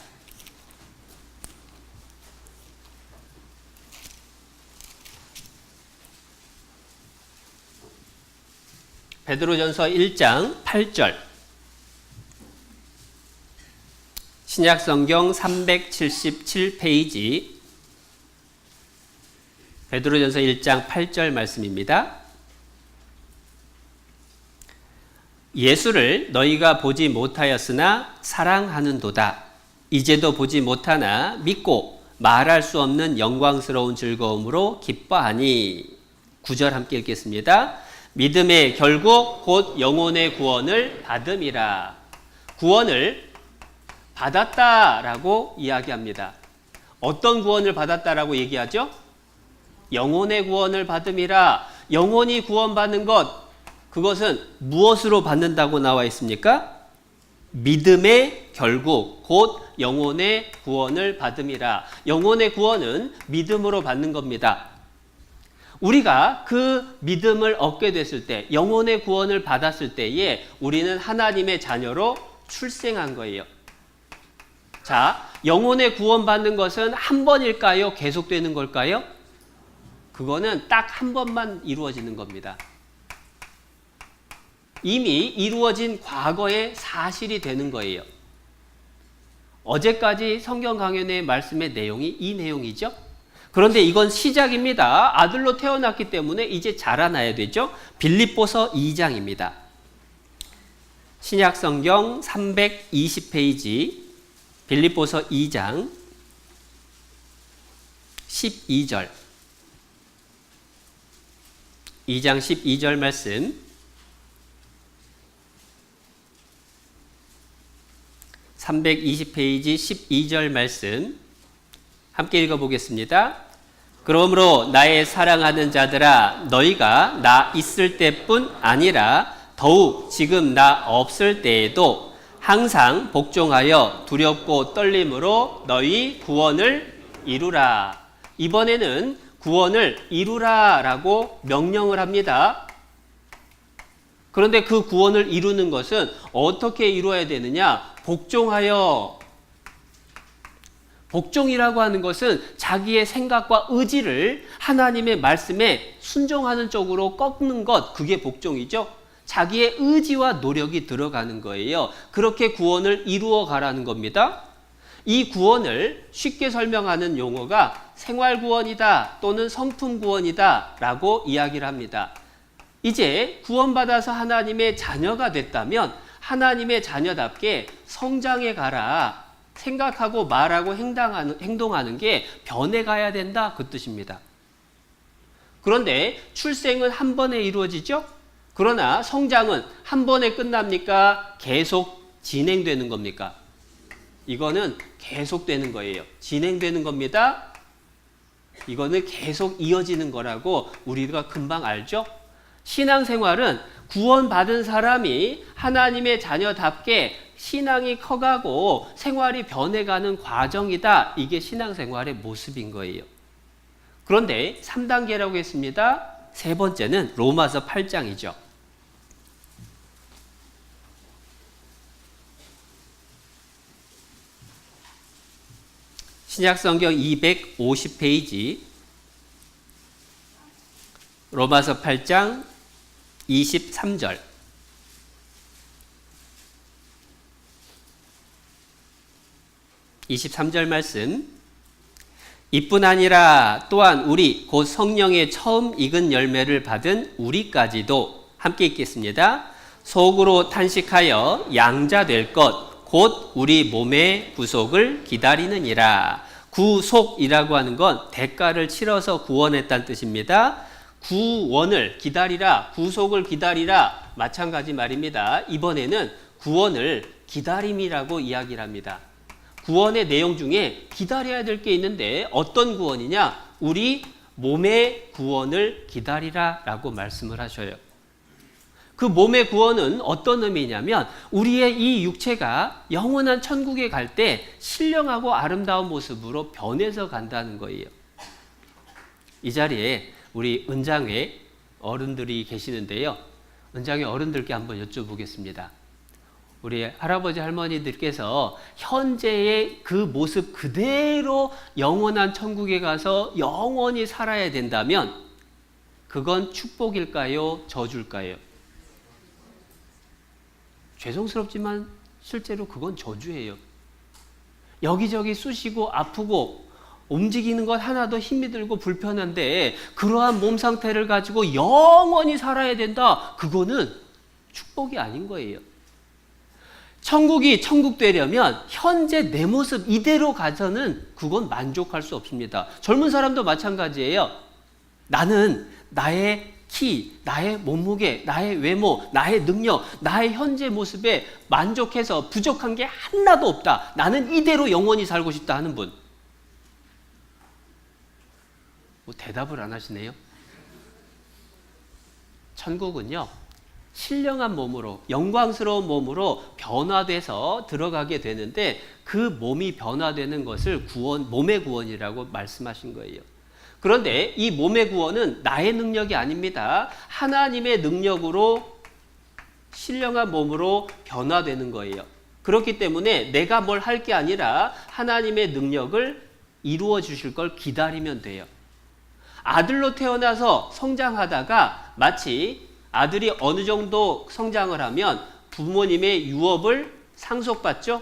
베드로전서 1장 8절. 신약성경 377페이지. 베드로전서 1장 8절 말씀입니다. 예수를 너희가 보지 못하였으나 사랑하는도다. 이제도 보지 못하나 믿고 말할 수 없는 영광스러운 즐거움으로 기뻐하니. 9절 함께 읽겠습니다. 믿음의 결국 곧 영혼의 구원을 받음이라. 구원을 받았다라고 이야기합니다. 어떤 구원을 받았다라고 얘기하죠? 영혼의 구원을 받음이라. 영혼이 구원받는 것, 그것은 무엇으로 받는다고 나와 있습니까? 믿음의 결국 곧 영혼의 구원을 받음이라. 영혼의 구원은 믿음으로 받는 겁니다. 우리가 그 믿음을 얻게 됐을 때, 영혼의 구원을 받았을 때에 우리는 하나님의 자녀로 출생한 거예요. 자, 영혼의 구원받는 것은 한 번일까요? 계속되는 걸까요? 그거는 딱 한 번만 이루어지는 겁니다. 이미 이루어진 과거의 사실이 되는 거예요. 어제까지 성경 강연의 말씀의 내용이 이 내용이죠. 그런데 이건 시작입니다. 아들로 태어났기 때문에 이제 자라나야 되죠. 빌립보서 2장입니다. 신약성경 320페이지 빌립보서 2장 12절. 2장 12절 말씀. 320페이지 12절 말씀 함께 읽어보겠습니다. 그러므로 나의 사랑하는 자들아, 너희가 나 있을 때뿐 아니라 더욱 지금 나 없을 때에도 항상 복종하여 두렵고 떨림으로 너희 구원을 이루라. 이번에는 구원을 이루라라고 명령을 합니다. 그런데 그 구원을 이루는 것은 어떻게 이루어야 되느냐? 복종하여. 복종이라고 하는 것은 자기의 생각과 의지를 하나님의 말씀에 순종하는 쪽으로 꺾는 것, 그게 복종이죠. 자기의 의지와 노력이 들어가는 거예요. 그렇게 구원을 이루어 가라는 겁니다. 이 구원을 쉽게 설명하는 용어가 생활구원이다 또는 성품구원이다 라고 이야기를 합니다. 이제 구원받아서 하나님의 자녀가 됐다면 하나님의 자녀답게 성장해 가라. 생각하고 말하고 행동하는 게 변해가야 된다. 그 뜻입니다. 그런데 출생은 한 번에 이루어지죠? 그러나 성장은 한 번에 끝납니까? 계속 진행되는 겁니까? 이거는 계속되는 거예요. 진행되는 겁니다. 이거는 계속 이어지는 거라고 우리가 금방 알죠? 신앙생활은 구원받은 사람이 하나님의 자녀답게 신앙이 커가고 생활이 변해가는 과정이다. 이게 신앙생활의 모습인 거예요. 그런데 3단계라고 했습니다. 세 번째는 로마서 8장이죠. 신약성경 250페이지 로마서 8장 23절. 말씀. 이뿐 아니라 또한 우리 곧 성령의 처음 익은 열매를 받은 우리까지도 함께 읽겠습니다. 속으로 탄식하여 양자 될 것 곧 우리 몸의 구속을 기다리느니라. 구속이라고 하는 건 대가를 치러서 구원했다는 뜻입니다. 구원을 기다리라, 구속을 기다리라 마찬가지 말입니다. 이번에는 구원을 기다림이라고 이야기를 합니다. 구원의 내용 중에 기다려야 될 게 있는데 어떤 구원이냐? 우리 몸의 구원을 기다리라 라고 말씀을 하셔요. 그 몸의 구원은 어떤 의미냐면 우리의 이 육체가 영원한 천국에 갈 때 신령하고 아름다운 모습으로 변해서 간다는 거예요. 이 자리에 우리 은장회 어른들이 계시는데요. 은장회 어른들께 한번 여쭤보겠습니다. 우리 할아버지 할머니들께서 현재의 그 모습 그대로 영원한 천국에 가서 영원히 살아야 된다면 그건 축복일까요? 저주일까요? 죄송스럽지만 실제로 그건 저주예요. 여기저기 쑤시고 아프고 움직이는 것 하나도 힘이 들고 불편한데 그러한 몸 상태를 가지고 영원히 살아야 된다. 그거는 축복이 아닌 거예요. 천국이 천국 되려면 현재 내 모습 이대로 가서는 그건 만족할 수 없습니다. 젊은 사람도 마찬가지예요. 나는 나의 키, 나의 몸무게, 나의 외모, 나의 능력, 나의 현재 모습에 만족해서 부족한 게 하나도 없다. 나는 이대로 영원히 살고 싶다 하는 분. 뭐 대답을 안 하시네요. 천국은요. 신령한 몸으로 영광스러운 몸으로 변화돼서 들어가게 되는데 그 몸이 변화되는 것을 몸의 구원이라고 말씀하신 거예요. 그런데 이 몸의 구원은 나의 능력이 아닙니다. 하나님의 능력으로 신령한 몸으로 변화되는 거예요. 그렇기 때문에 내가 뭘 할 게 아니라 하나님의 능력을 이루어 주실 걸 기다리면 돼요. 아들로 태어나서 성장하다가 마치 아들이 어느 정도 성장을 하면 부모님의 유업을 상속받죠?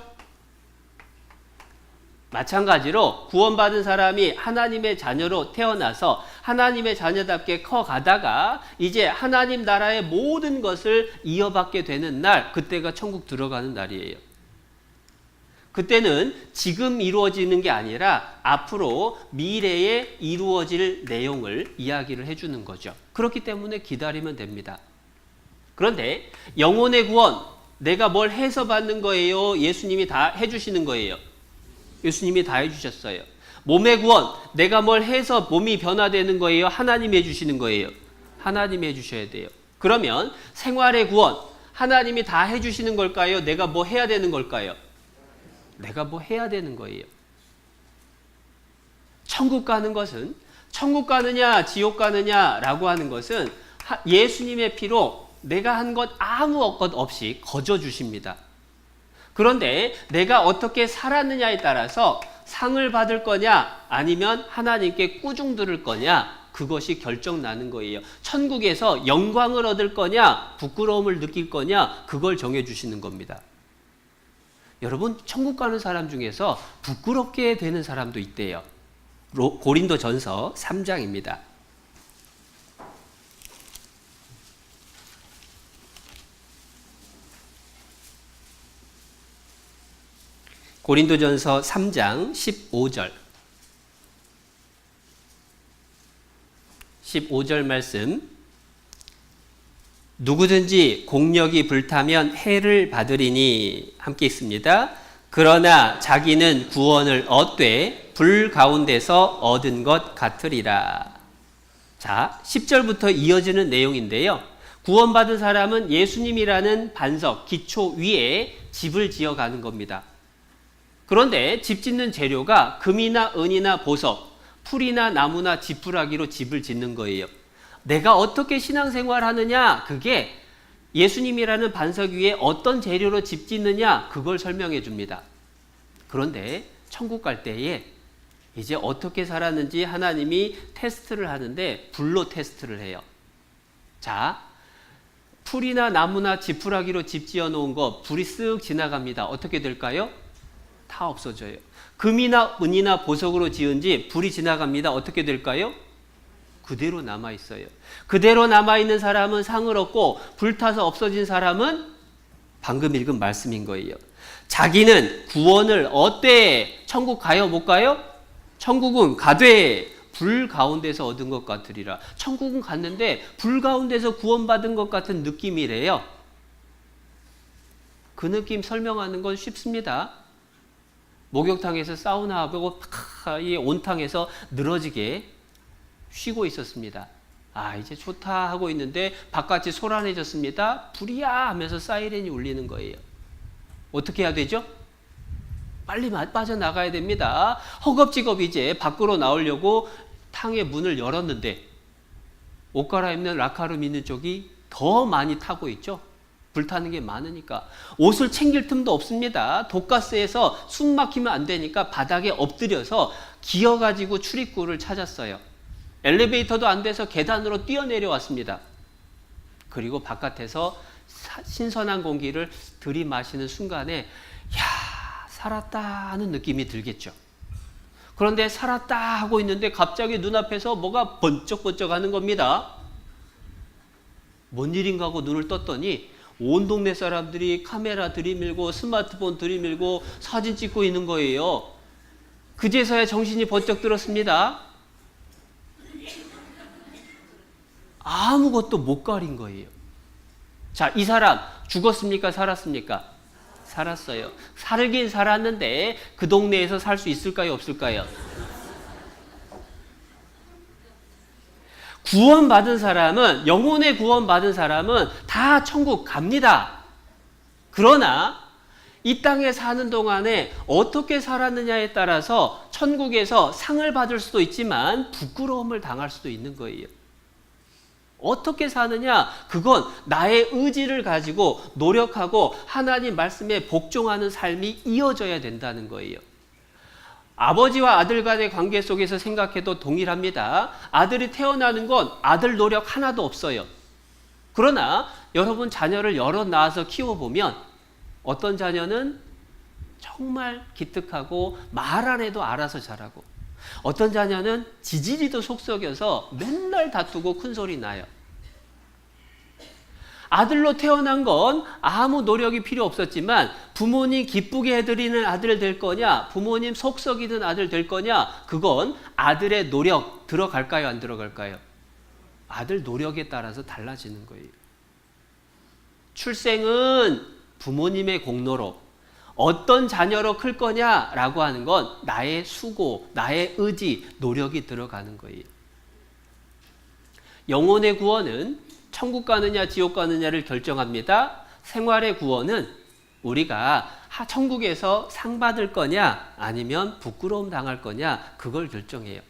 마찬가지로 구원받은 사람이 하나님의 자녀로 태어나서 하나님의 자녀답게 커가다가 이제 하나님 나라의 모든 것을 이어받게 되는 날, 그때가 천국 들어가는 날이에요. 그때는 지금 이루어지는 게 아니라 앞으로 미래에 이루어질 내용을 이야기를 해주는 거죠. 그렇기 때문에 기다리면 됩니다. 그런데 영혼의 구원, 내가 뭘 해서 받는 거예요? 예수님이 다 해주시는 거예요. 예수님이 다 해주셨어요. 몸의 구원, 내가 뭘 해서 몸이 변화되는 거예요? 하나님이 해주시는 거예요. 하나님이 해주셔야 돼요. 그러면 생활의 구원, 하나님이 다 해주시는 걸까요? 내가 뭐 해야 되는 걸까요? 내가 뭐 해야 되는 거예요. 천국 가는 것은, 천국 가느냐 지옥 가느냐라고 하는 것은 예수님의 피로 내가 한 것 아무 것 없이 거저 주십니다. 그런데 내가 어떻게 살았느냐에 따라서 상을 받을 거냐 아니면 하나님께 꾸중 들을 거냐, 그것이 결정나는 거예요. 천국에서 영광을 얻을 거냐 부끄러움을 느낄 거냐, 그걸 정해주시는 겁니다. 여러분, 천국 가는 사람 중에서 부끄럽게 되는 사람도 있대요. 고린도전서 3장입니다. 고린도전서 3장 15절. 15절 말씀. 누구든지 공력이 불타면 해를 받으리니, 함께 있습니다. 그러나 자기는 구원을 얻되 불 가운데서 얻은 것 같으리라. 자, 10절부터 이어지는 내용인데요. 구원받은 사람은 예수님이라는 반석, 기초 위에 집을 지어가는 겁니다. 그런데 집 짓는 재료가 금이나 은이나 보석, 풀이나 나무나 지푸라기로 집을 짓는 거예요. 내가 어떻게 신앙생활 하느냐, 그게 예수님이라는 반석 위에 어떤 재료로 집 짓느냐, 그걸 설명해 줍니다. 그런데 천국 갈 때에 이제 어떻게 살았는지 하나님이 테스트를 하는데 불로 테스트를 해요. 자, 풀이나 나무나 지푸라기로 집 지어 놓은 거 불이 쓱 지나갑니다. 어떻게 될까요? 다 없어져요. 금이나 은이나 보석으로 지은 집 불이 지나갑니다. 어떻게 될까요? 그대로 남아 있어요. 그대로 남아 있는 사람은 상을 얻고 불타서 없어진 사람은 방금 읽은 말씀인 거예요. 자기는 구원을 얻되 천국 가요 못 가요? 천국은 가되 불 가운데서 얻은 것 같으리라. 천국은 갔는데 불 가운데서 구원받은 것 같은 느낌이래요. 그 느낌 설명하는 건 쉽습니다. 목욕탕에서 사우나하고 이 온탕에서 늘어지게 쉬고 있었습니다. 아, 이제 좋다 하고 있는데 바깥이 소란해졌습니다. 불이야 하면서 사이렌이 울리는 거예요. 어떻게 해야 되죠? 빨리 빠져나가야 됩니다. 허겁지겁 이제 밖으로 나오려고 탕의 문을 열었는데 옷 갈아입는 라카룸 있는 쪽이 더 많이 타고 있죠. 불타는 게 많으니까 옷을 챙길 틈도 없습니다. 독가스에서 숨 막히면 안 되니까 바닥에 엎드려서 기어가지고 출입구를 찾았어요. 엘리베이터도 안 돼서 계단으로 뛰어내려왔습니다. 그리고 바깥에서 신선한 공기를 들이마시는 순간에 야, 살았다 하는 느낌이 들겠죠. 그런데 살았다 하고 있는데 갑자기 눈앞에서 뭐가 번쩍번쩍 하는 겁니다. 뭔 일인가 하고 눈을 떴더니 온 동네 사람들이 카메라 들이밀고 스마트폰 들이밀고 사진 찍고 있는 거예요. 그제서야 정신이 번쩍 들었습니다. 아무것도 못 가린 거예요. 자, 이 사람 죽었습니까? 살았습니까? 살았어요. 살긴 살았는데 그 동네에서 살 수 있을까요? 없을까요? 구원받은 사람은, 영혼의 구원받은 사람은 다 천국 갑니다. 그러나 이 땅에 사는 동안에 어떻게 살았느냐에 따라서 천국에서 상을 받을 수도 있지만 부끄러움을 당할 수도 있는 거예요. 어떻게 사느냐? 그건 나의 의지를 가지고 노력하고 하나님 말씀에 복종하는 삶이 이어져야 된다는 거예요. 아버지와 아들 간의 관계 속에서 생각해도 동일합니다. 아들이 태어나는 건 아들 노력 하나도 없어요. 그러나 여러분 자녀를 여러 낳아서 키워보면 어떤 자녀는 정말 기특하고 말 안 해도 알아서 자라고, 어떤 자녀는 지지리도 속썩여서 맨날 다투고 큰소리 나요. 아들로 태어난 건 아무 노력이 필요 없었지만 부모님 기쁘게 해드리는 아들 될 거냐, 부모님 속썩이는 아들 될 거냐, 그건 아들의 노력 들어갈까요, 안 들어갈까요? 아들 노력에 따라서 달라지는 거예요. 출생은 부모님의 공로로, 어떤 자녀로 클 거냐라고 하는 건 나의 수고, 나의 의지, 노력이 들어가는 거예요. 영혼의 구원은 천국 가느냐 지옥 가느냐를 결정합니다. 생활의 구원은 우리가 천국에서 상 받을 거냐 아니면 부끄러움 당할 거냐 그걸 결정해요.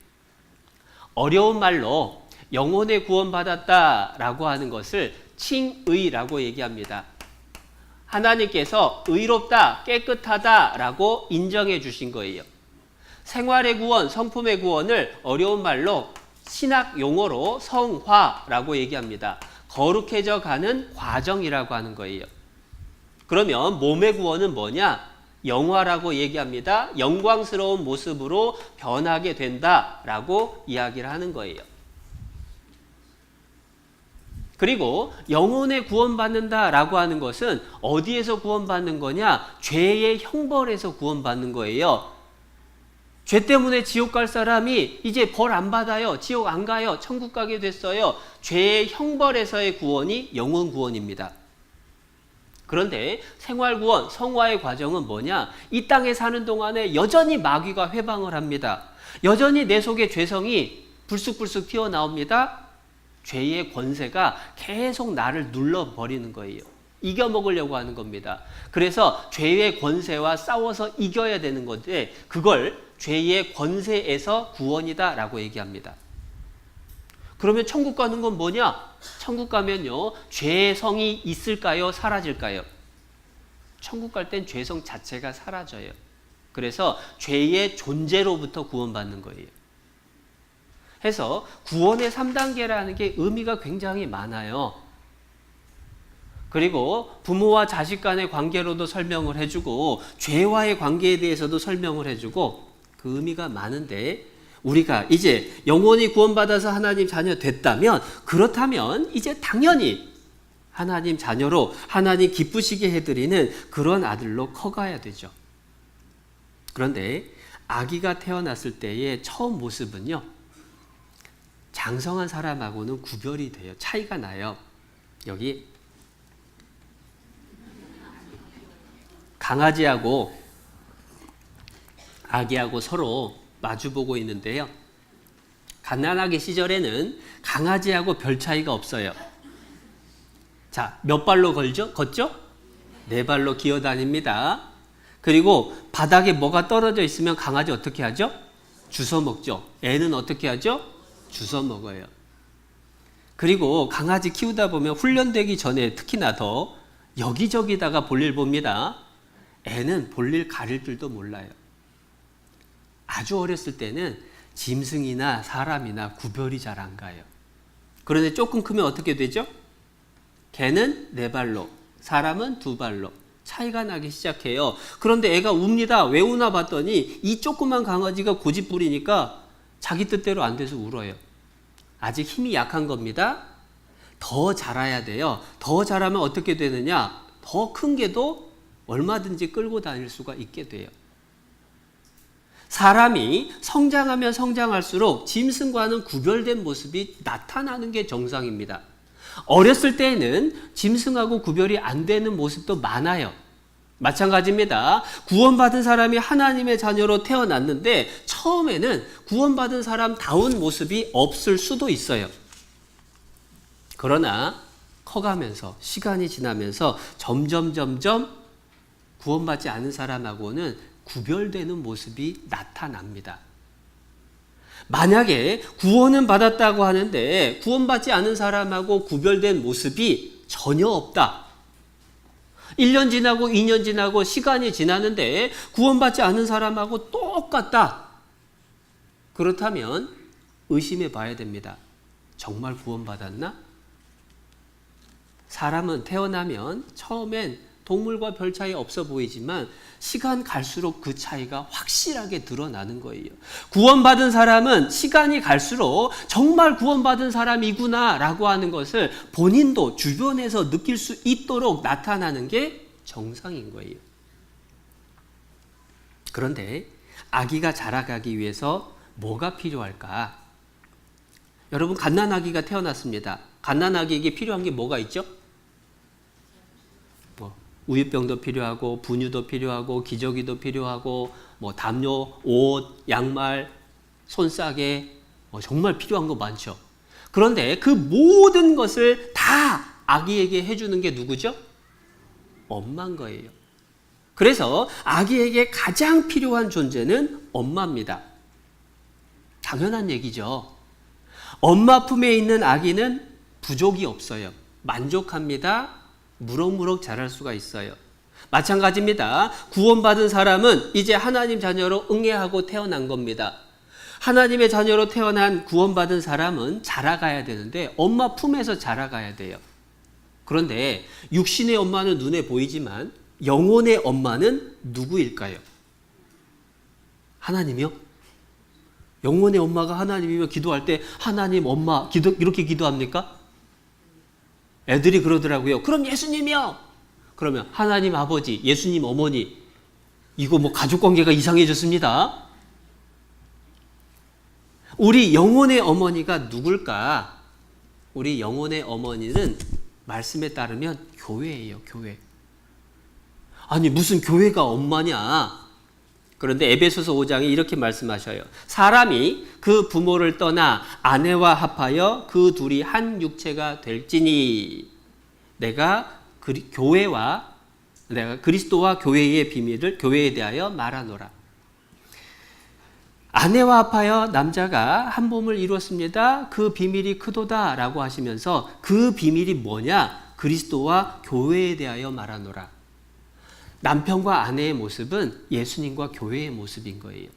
어려운 말로 영혼의 구원 받았다라고 하는 것을 칭의라고 얘기합니다. 하나님께서 의롭다, 깨끗하다라고 인정해 주신 거예요. 생활의 구원, 성품의 구원을 어려운 말로 신학 용어로 성화라고 얘기합니다. 거룩해져 가는 과정이라고 하는 거예요. 그러면 몸의 구원은 뭐냐? 영화라고 얘기합니다. 영광스러운 모습으로 변하게 된다라고 이야기를 하는 거예요. 그리고 영혼의 구원받는다라고 하는 것은 어디에서 구원받는 거냐? 죄의 형벌에서 구원받는 거예요. 죄 때문에 지옥 갈 사람이 이제 벌 안 받아요. 지옥 안 가요. 천국 가게 됐어요. 죄의 형벌에서의 구원이 영혼 구원입니다. 그런데 생활 구원, 성화의 과정은 뭐냐? 이 땅에 사는 동안에 여전히 마귀가 회방을 합니다. 여전히 내 속에 죄성이 불쑥불쑥 튀어나옵니다. 죄의 권세가 계속 나를 눌러버리는 거예요. 이겨먹으려고 하는 겁니다. 그래서 죄의 권세와 싸워서 이겨야 되는 건데 그걸 죄의 권세에서 구원이다 라고 얘기합니다. 그러면 천국 가는 건 뭐냐? 천국 가면요, 죄성이 있을까요? 사라질까요? 천국 갈 땐 죄성 자체가 사라져요. 그래서 죄의 존재로부터 구원받는 거예요. 해서 구원의 3단계라는 게 의미가 굉장히 많아요. 그리고 부모와 자식 간의 관계로도 설명을 해주고 죄와의 관계에 대해서도 설명을 해주고 그 의미가 많은데 우리가 이제 영혼이 구원받아서 하나님 자녀 됐다면 그렇다면 이제 당연히 하나님 자녀로 하나님 기쁘시게 해드리는 그런 아들로 커가야 되죠. 그런데 아기가 태어났을 때의 처음 모습은요, 장성한 사람하고는 구별이 돼요. 차이가 나요. 여기 강아지하고 아기하고 서로 마주보고 있는데요. 갓난아기 시절에는 강아지하고 별 차이가 없어요. 자, 몇 발로 걷죠? 4발로 기어다닙니다. 그리고 바닥에 뭐가 떨어져 있으면 강아지 어떻게 하죠? 주워 먹죠. 애는 어떻게 하죠? 주워 먹어요. 그리고 강아지 키우다 보면 훈련되기 전에 특히나 더 여기저기다가 볼일 봅니다. 애는 볼일 가릴 줄도 몰라요. 아주 어렸을 때는 짐승이나 사람이나 구별이 잘 안 가요. 그런데 조금 크면 어떻게 되죠? 개는 4발로, 사람은 2발로 차이가 나기 시작해요. 그런데 애가 웁니다. 왜 우나 봤더니 이 조그만 강아지가 고집부리니까 자기 뜻대로 안 돼서 울어요. 아직 힘이 약한 겁니다. 더 자라야 돼요. 더 자라면 어떻게 되느냐? 더 큰 개도 얼마든지 끌고 다닐 수가 있게 돼요. 사람이 성장하면 성장할수록 짐승과는 구별된 모습이 나타나는 게 정상입니다. 어렸을 때에는 짐승하고 구별이 안 되는 모습도 많아요. 마찬가지입니다. 구원받은 사람이 하나님의 자녀로 태어났는데 처음에는 구원받은 사람다운 모습이 없을 수도 있어요. 그러나 커가면서 시간이 지나면서 점점 구원받지 않은 사람하고는 구별되는 모습이 나타납니다. 만약에 구원은 받았다고 하는데 구원받지 않은 사람하고 구별된 모습이 전혀 없다. 1년 지나고 2년 지나고 시간이 지나는데 구원받지 않은 사람하고 똑같다. 그렇다면 의심해 봐야 됩니다. 정말 구원받았나? 사람은 태어나면 처음엔 동물과 별 차이 없어 보이지만 시간 갈수록 그 차이가 확실하게 드러나는 거예요. 구원받은 사람은 시간이 갈수록 정말 구원받은 사람이구나 라고 하는 것을 본인도 주변에서 느낄 수 있도록 나타나는 게 정상인 거예요. 그런데 아기가 자라가기 위해서 뭐가 필요할까? 여러분, 갓난아기가 태어났습니다. 갓난아기에게 필요한 게 뭐가 있죠? 우유병도 필요하고 분유도 필요하고 기저귀도 필요하고 담요, 옷, 양말, 손싸개 정말 필요한 거 많죠. 그런데 그 모든 것을 다 아기에게 해주는 게 누구죠? 엄마인 거예요. 그래서 아기에게 가장 필요한 존재는 엄마입니다. 당연한 얘기죠. 엄마 품에 있는 아기는 부족이 없어요. 만족합니다. 무럭무럭 자랄 수가 있어요. 마찬가지입니다. 구원받은 사람은 이제 하나님 자녀로 응애하고 태어난 겁니다. 하나님의 자녀로 태어난 구원받은 사람은 자라가야 되는데 엄마 품에서 자라가야 돼요. 그런데 육신의 엄마는 눈에 보이지만 영혼의 엄마는 누구일까요? 하나님이요? 영혼의 엄마가 하나님이면 기도할 때 하나님 엄마 이렇게 기도합니까? 애들이 그러더라고요. 그럼 예수님이요? 그러면 하나님 아버지, 예수님 어머니, 이거 뭐 가족관계가 이상해졌습니다. 우리 영혼의 어머니가 누굴까? 우리 영혼의 어머니는 말씀에 따르면 교회예요. 교회. 아니 무슨 교회가 엄마냐? 그런데 에베소서 5장에 이렇게 말씀하셔요. 사람이 그 부모를 떠나 아내와 합하여 그 둘이 한 육체가 될지니 내가 그리스도와 교회의 비밀을 교회에 대하여 말하노라. 아내와 합하여 남자가 한 몸을 이루었습니다. 그 비밀이 크도다 라고 하시면서 그 비밀이 뭐냐? 그리스도와 교회에 대하여 말하노라. 남편과 아내의 모습은 예수님과 교회의 모습인 거예요.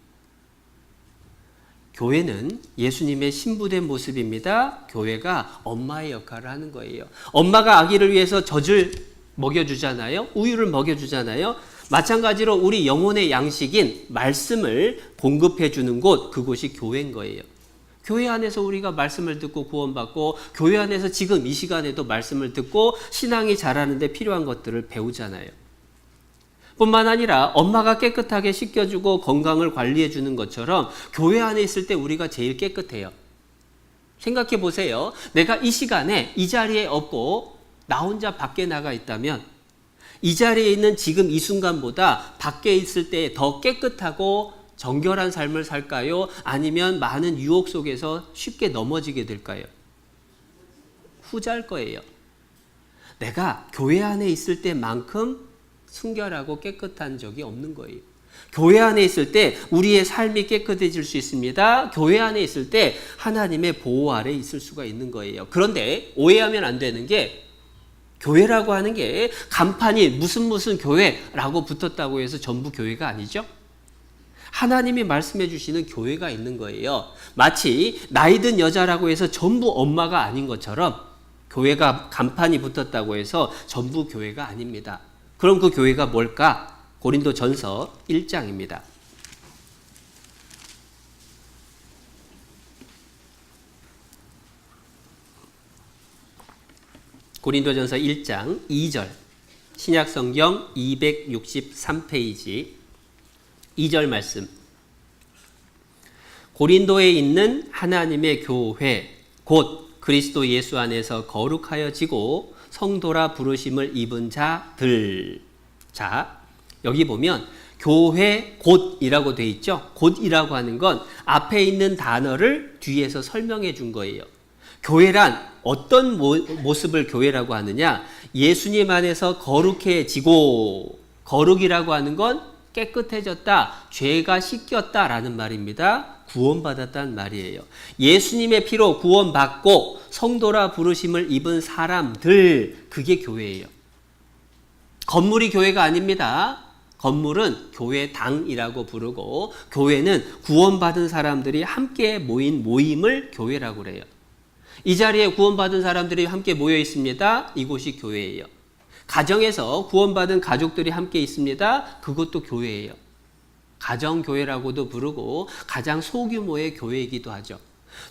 교회는 예수님의 신부된 모습입니다. 교회가 엄마의 역할을 하는 거예요. 엄마가 아기를 위해서 젖을 먹여주잖아요. 우유를 먹여주잖아요. 마찬가지로 우리 영혼의 양식인 말씀을 공급해 주는 곳, 그곳이 교회인 거예요. 교회 안에서 우리가 말씀을 듣고 구원받고 교회 안에서 지금 이 시간에도 말씀을 듣고 신앙이 자라는 데 필요한 것들을 배우잖아요. 뿐만 아니라 엄마가 깨끗하게 씻겨주고 건강을 관리해 주는 것처럼 교회 안에 있을 때 우리가 제일 깨끗해요. 생각해 보세요. 내가 이 시간에 이 자리에 없고 나 혼자 밖에 나가 있다면 이 자리에 있는 지금 이 순간보다 밖에 있을 때 더 깨끗하고 정결한 삶을 살까요? 아니면 많은 유혹 속에서 쉽게 넘어지게 될까요? 후자일 거예요. 내가 교회 안에 있을 때만큼 순결하고 깨끗한 적이 없는 거예요. 교회 안에 있을 때 우리의 삶이 깨끗해질 수 있습니다. 교회 안에 있을 때 하나님의 보호 아래 있을 수가 있는 거예요. 그런데 오해하면 안 되는 게 교회라고 하는 게 간판이 무슨 교회라고 붙었다고 해서 전부 교회가 아니죠. 하나님이 말씀해 주시는 교회가 있는 거예요. 마치 나이든 여자라고 해서 전부 엄마가 아닌 것처럼 교회가 간판이 붙었다고 해서 전부 교회가 아닙니다. 그럼 그 교회가 뭘까? 고린도전서 1장입니다. 고린도전서 1장 2절 신약성경 263페이지 2절 말씀. 고린도에 있는 하나님의 교회 곧 그리스도 예수 안에서 거룩하여지고 성도라 부르심을 입은 자들. 자, 여기 보면 교회 곧이라고 돼 있죠. 곧이라고 하는 건 앞에 있는 단어를 뒤에서 설명해 준 거예요. 교회란 어떤 모습을 교회라고 하느냐? 예수님 안에서 거룩해지고, 거룩이라고 하는 건 깨끗해졌다, 죄가 씻겼다라는 말입니다. 구원받았다는 말이에요. 예수님의 피로 구원받고 성도라 부르심을 입은 사람들, 그게 교회예요. 건물이 교회가 아닙니다. 건물은 교회당이라고 부르고 교회는 구원받은 사람들이 함께 모인 모임을 교회라고 그래요. 이 자리에 구원받은 사람들이 함께 모여 있습니다. 이곳이 교회예요. 가정에서 구원받은 가족들이 함께 있습니다. 그것도 교회예요. 가정교회라고도 부르고 가장 소규모의 교회이기도 하죠.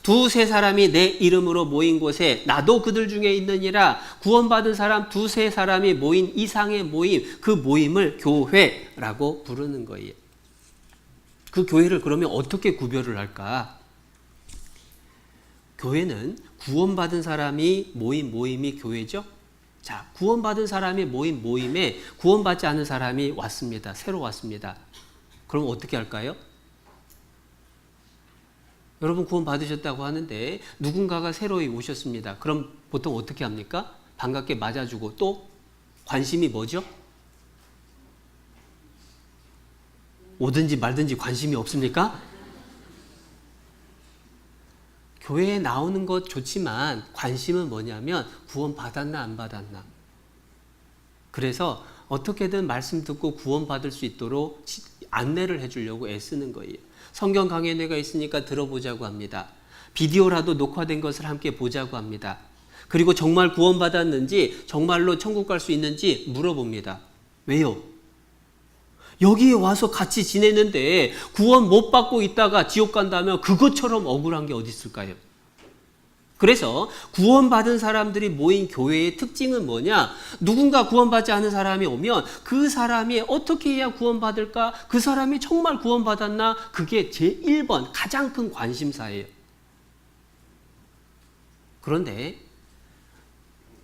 두세 사람이 내 이름으로 모인 곳에 나도 그들 중에 있느니라. 구원받은 사람 두세 사람이 모인 이상의 모임, 그 모임을 교회라고 부르는 거예요. 그 교회를 그러면 어떻게 구별을 할까? 교회는 구원받은 사람이 모인 모임이 교회죠. 자, 구원받은 사람이 모인 모임에 구원받지 않은 사람이 왔습니다. 새로 왔습니다. 그럼 어떻게 할까요? 여러분 구원 받으셨다고 하는데 누군가가 새로이 오셨습니다. 그럼 보통 어떻게 합니까? 반갑게 맞아주고 또 관심이 뭐죠? 오든지 말든지 관심이 없습니까? 교회에 나오는 것 좋지만 관심은 뭐냐면 구원 받았나 안 받았나. 그래서 어떻게든 말씀 듣고 구원 받을 수 있도록 안내를 해주려고 애쓰는 거예요. 성경 강연회가 있으니까 들어보자고 합니다. 비디오라도 녹화된 것을 함께 보자고 합니다. 그리고 정말 구원받았는지 정말로 천국 갈 수 있는지 물어봅니다. 왜요? 여기에 와서 같이 지내는데 구원 못 받고 있다가 지옥 간다면 그것처럼 억울한 게 어디 있을까요? 그래서 구원받은 사람들이 모인 교회의 특징은 뭐냐? 누군가 구원받지 않은 사람이 오면 그 사람이 어떻게 해야 구원받을까? 그 사람이 정말 구원받았나? 그게 제1번 가장 큰 관심사예요. 그런데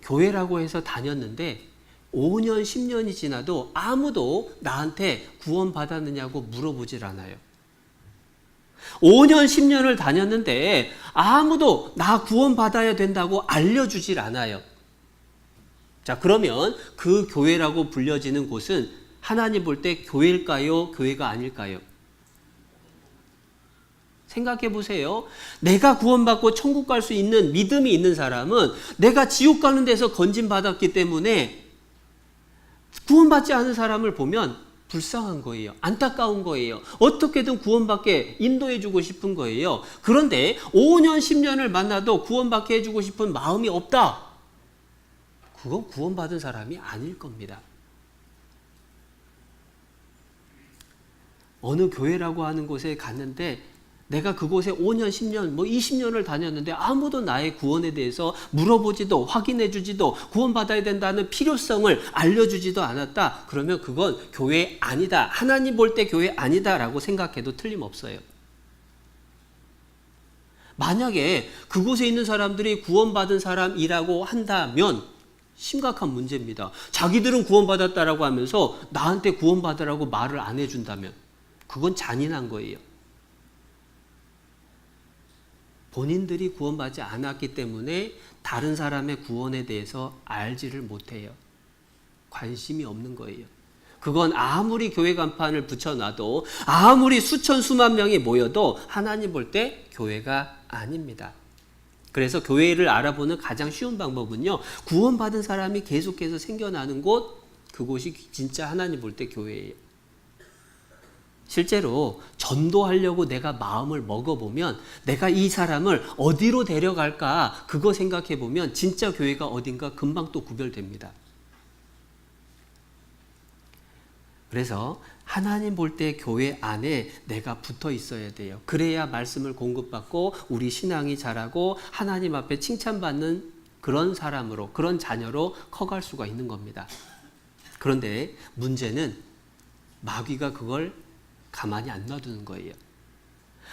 교회라고 해서 다녔는데 5년, 10년이 지나도 아무도 나한테 구원받았느냐고 물어보질 않아요. 5년, 10년을 다녔는데 아무도 나 구원받아야 된다고 알려주질 않아요. 자, 그러면 그 교회라고 불려지는 곳은 하나님 볼 때 교회일까요? 교회가 아닐까요? 생각해 보세요. 내가 구원받고 천국 갈 수 있는 믿음이 있는 사람은 내가 지옥 가는 데서 건진받았기 때문에 구원받지 않은 사람을 보면 불쌍한 거예요. 안타까운 거예요. 어떻게든 구원받게 인도해 주고 싶은 거예요. 그런데 5년, 10년을 만나도 구원받게 해주고 싶은 마음이 없다. 그건 구원받은 사람이 아닐 겁니다. 어느 교회라고 하는 곳에 갔는데 내가 그곳에 5년, 10년, 20년을 다녔는데 아무도 나의 구원에 대해서 물어보지도 확인해 주지도 구원받아야 된다는 필요성을 알려주지도 않았다. 그러면 그건 교회 아니다. 하나님 볼 때 교회 아니다 라고 생각해도 틀림없어요. 만약에 그곳에 있는 사람들이 구원받은 사람이라고 한다면 심각한 문제입니다. 자기들은 구원받았다라고 하면서 나한테 구원받으라고 말을 안 해준다면 그건 잔인한 거예요. 본인들이 구원받지 않았기 때문에 다른 사람의 구원에 대해서 알지를 못해요. 관심이 없는 거예요. 그건 아무리 교회 간판을 붙여놔도 아무리 수천 수만 명이 모여도 하나님 볼 때 교회가 아닙니다. 그래서 교회를 알아보는 가장 쉬운 방법은요. 구원받은 사람이 계속해서 생겨나는 곳, 그곳이 진짜 하나님 볼 때 교회예요. 실제로 전도하려고 내가 마음을 먹어보면 내가 이 사람을 어디로 데려갈까 그거 생각해보면 진짜 교회가 어딘가 금방 또 구별됩니다. 그래서 하나님 볼 때 교회 안에 내가 붙어 있어야 돼요. 그래야 말씀을 공급받고 우리 신앙이 자라고 하나님 앞에 칭찬받는 그런 사람으로, 그런 자녀로 커갈 수가 있는 겁니다. 그런데 문제는 마귀가 그걸 가만히 안 놔두는 거예요.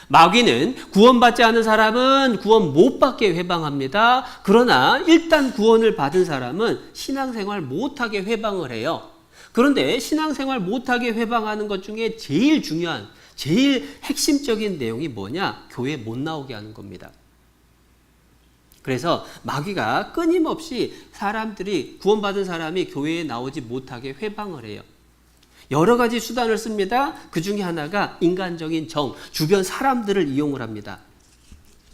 마귀는 구원받지 않은 사람은 구원 못 받게 회방합니다. 그러나 일단 구원을 받은 사람은 신앙생활 못하게 회방을 해요. 그런데 신앙생활 못하게 회방하는 것 중에 제일 중요한, 제일 핵심적인 내용이 뭐냐? 교회 못 나오게 하는 겁니다. 그래서 마귀가 끊임없이 사람들이, 구원받은 사람이 교회에 나오지 못하게 회방을 해요. 여러 가지 수단을 씁니다. 그 중에 하나가 인간적인 정, 주변 사람들을 이용을 합니다.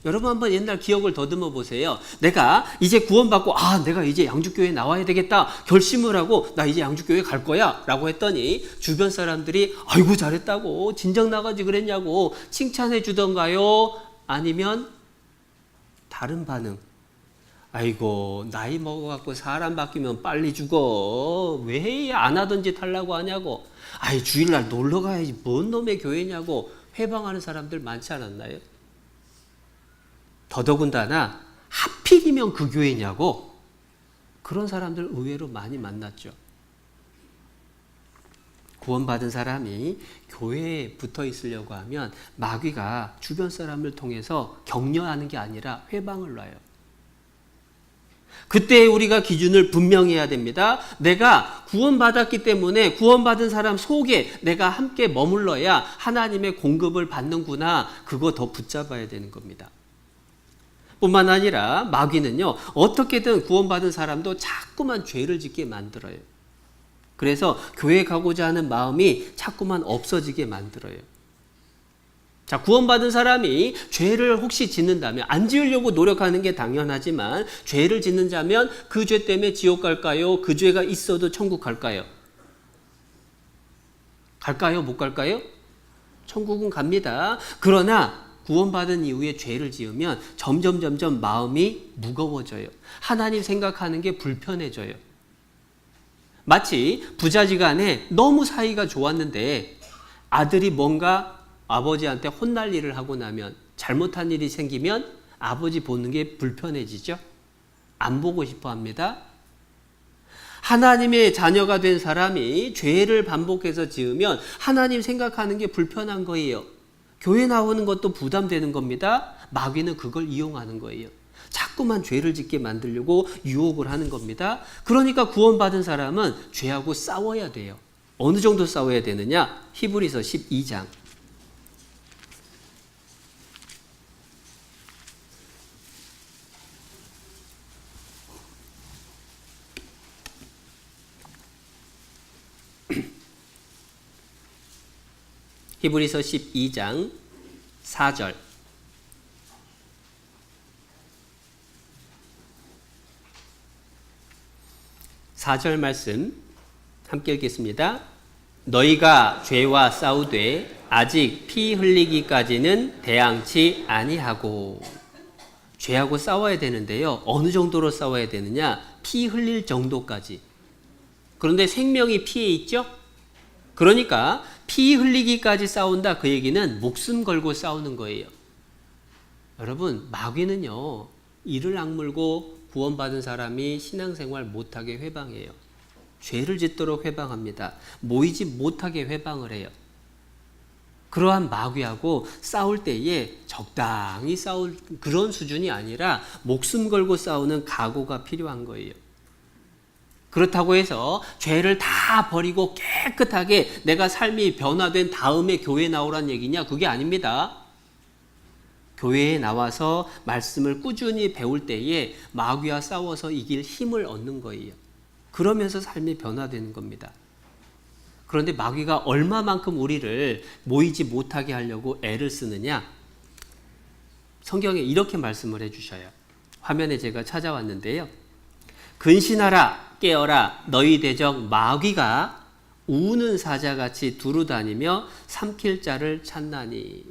여러분 한번 옛날 기억을 더듬어 보세요. 내가 이제 구원받고 내가 이제 양주교회에 나와야 되겠다 결심을 하고 나 이제 양주교회 갈 거야 라고 했더니 주변 사람들이 아이고 잘했다고 진작 나가지 그랬냐고 칭찬해 주던가요? 아니면 다른 반응. 아이고 나이 먹어갖고 사람 바뀌면 빨리 죽어. 왜 안 하던 짓 하려고 하냐고. 아이 주일날 놀러 가야지 뭔 놈의 교회냐고 회방하는 사람들 많지 않았나요? 더더군다나 하필이면 그 교회냐고 그런 사람들 의외로 많이 만났죠. 구원받은 사람이 교회에 붙어 있으려고 하면 마귀가 주변 사람을 통해서 격려하는 게 아니라 회방을 놔요. 그때 우리가 기준을 분명히 해야 됩니다. 내가 구원받았기 때문에 구원받은 사람 속에 내가 함께 머물러야 하나님의 공급을 받는구나. 그거 더 붙잡아야 되는 겁니다. 뿐만 아니라 마귀는요. 어떻게든 구원받은 사람도 자꾸만 죄를 짓게 만들어요. 그래서 교회 가고자 하는 마음이 자꾸만 없어지게 만들어요. 자, 구원받은 사람이 죄를 혹시 짓는다면 안 지으려고 노력하는 게 당연하지만 죄를 짓는 자면 그 죄 때문에 지옥 갈까요? 그 죄가 있어도 천국 갈까요? 갈까요? 못 갈까요? 천국은 갑니다. 그러나 구원받은 이후에 죄를 지으면 점점 마음이 무거워져요. 하나님 생각하는 게 불편해져요. 마치 부자지간에 너무 사이가 좋았는데 아들이 뭔가 아버지한테 혼날 일을 하고 나면 잘못한 일이 생기면 아버지 보는 게 불편해지죠? 안 보고 싶어 합니다. 하나님의 자녀가 된 사람이 죄를 반복해서 지으면 하나님 생각하는 게 불편한 거예요. 교회 나오는 것도 부담되는 겁니다. 마귀는 그걸 이용하는 거예요. 자꾸만 죄를 짓게 만들려고 유혹을 하는 겁니다. 그러니까 구원받은 사람은 죄하고 싸워야 돼요. 어느 정도 싸워야 되느냐? 히브리서 12장. 히브리서 12장 4절. 4절 말씀 함께 읽겠습니다. 너희가 죄와 싸우되 아직 피 흘리기까지는 대항치 아니하고. 죄하고 싸워야 되는데요. 어느 정도로 싸워야 되느냐? 피 흘릴 정도까지. 그런데 생명이 피에 있죠? 그러니까 피 흘리기까지 싸운다, 그 얘기는 목숨 걸고 싸우는 거예요. 여러분, 마귀는요, 이를 악물고 구원받은 사람이 신앙생활 못하게 회방해요. 죄를 짓도록 회방합니다. 모이지 못하게 회방을 해요. 그러한 마귀하고 싸울 때에 적당히 싸울 그런 수준이 아니라 목숨 걸고 싸우는 각오가 필요한 거예요. 그렇다고 해서 죄를 다 버리고 깨끗하게 내가 삶이 변화된 다음에 교회에 나오란 얘기냐? 그게 아닙니다. 교회에 나와서 말씀을 꾸준히 배울 때에 마귀와 싸워서 이길 힘을 얻는 거예요. 그러면서 삶이 변화되는 겁니다. 그런데 마귀가 얼마만큼 우리를 모이지 못하게 하려고 애를 쓰느냐? 성경에 이렇게 말씀을 해주셔요. 화면에 제가 찾아왔는데요. 근신하라, 깨어라, 너희 대적 마귀가 우는 사자같이 두루다니며 삼킬 자를 찾나니.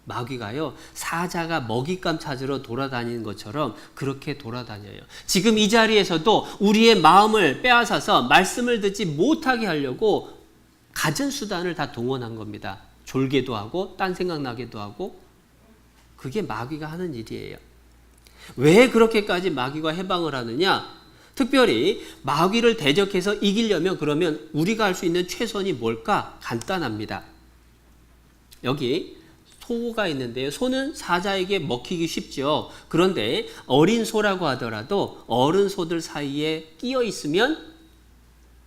마귀가요, 사자가 먹잇감 찾으러 돌아다니는 것처럼 그렇게 돌아다녀요. 지금 이 자리에서도 우리의 마음을 빼앗아서 말씀을 듣지 못하게 하려고 갖은 수단을 다 동원한 겁니다. 졸게도 하고 딴 생각나게도 하고. 그게 마귀가 하는 일이에요. 왜 그렇게까지 마귀가 해방을 하느냐? 특별히 마귀를 대적해서 이기려면 그러면 우리가 할 수 있는 최선이 뭘까? 간단합니다. 여기 소가 있는데요. 소는 사자에게 먹히기 쉽죠. 그런데 어린 소라고 하더라도 어른 소들 사이에 끼어 있으면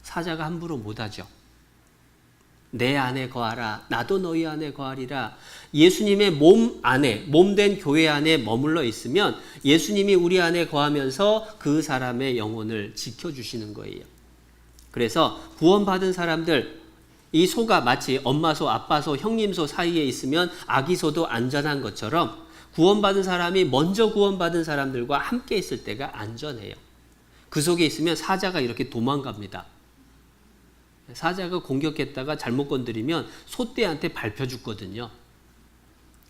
사자가 함부로 못하죠. 내 안에 거하라, 나도 너희 안에 거하리라. 예수님의 몸 안에, 몸된 교회 안에 머물러 있으면 예수님이 우리 안에 거하면서 그 사람의 영혼을 지켜주시는 거예요. 그래서 구원받은 사람들, 이 소가 마치 엄마 소, 아빠 소, 형님 소 사이에 있으면 아기 소도 안전한 것처럼 구원받은 사람이 먼저 구원받은 사람들과 함께 있을 때가 안전해요. 그 속에 있으면 사자가 이렇게 도망갑니다. 사자가 공격했다가 잘못 건드리면 소떼한테 밟혀 죽거든요.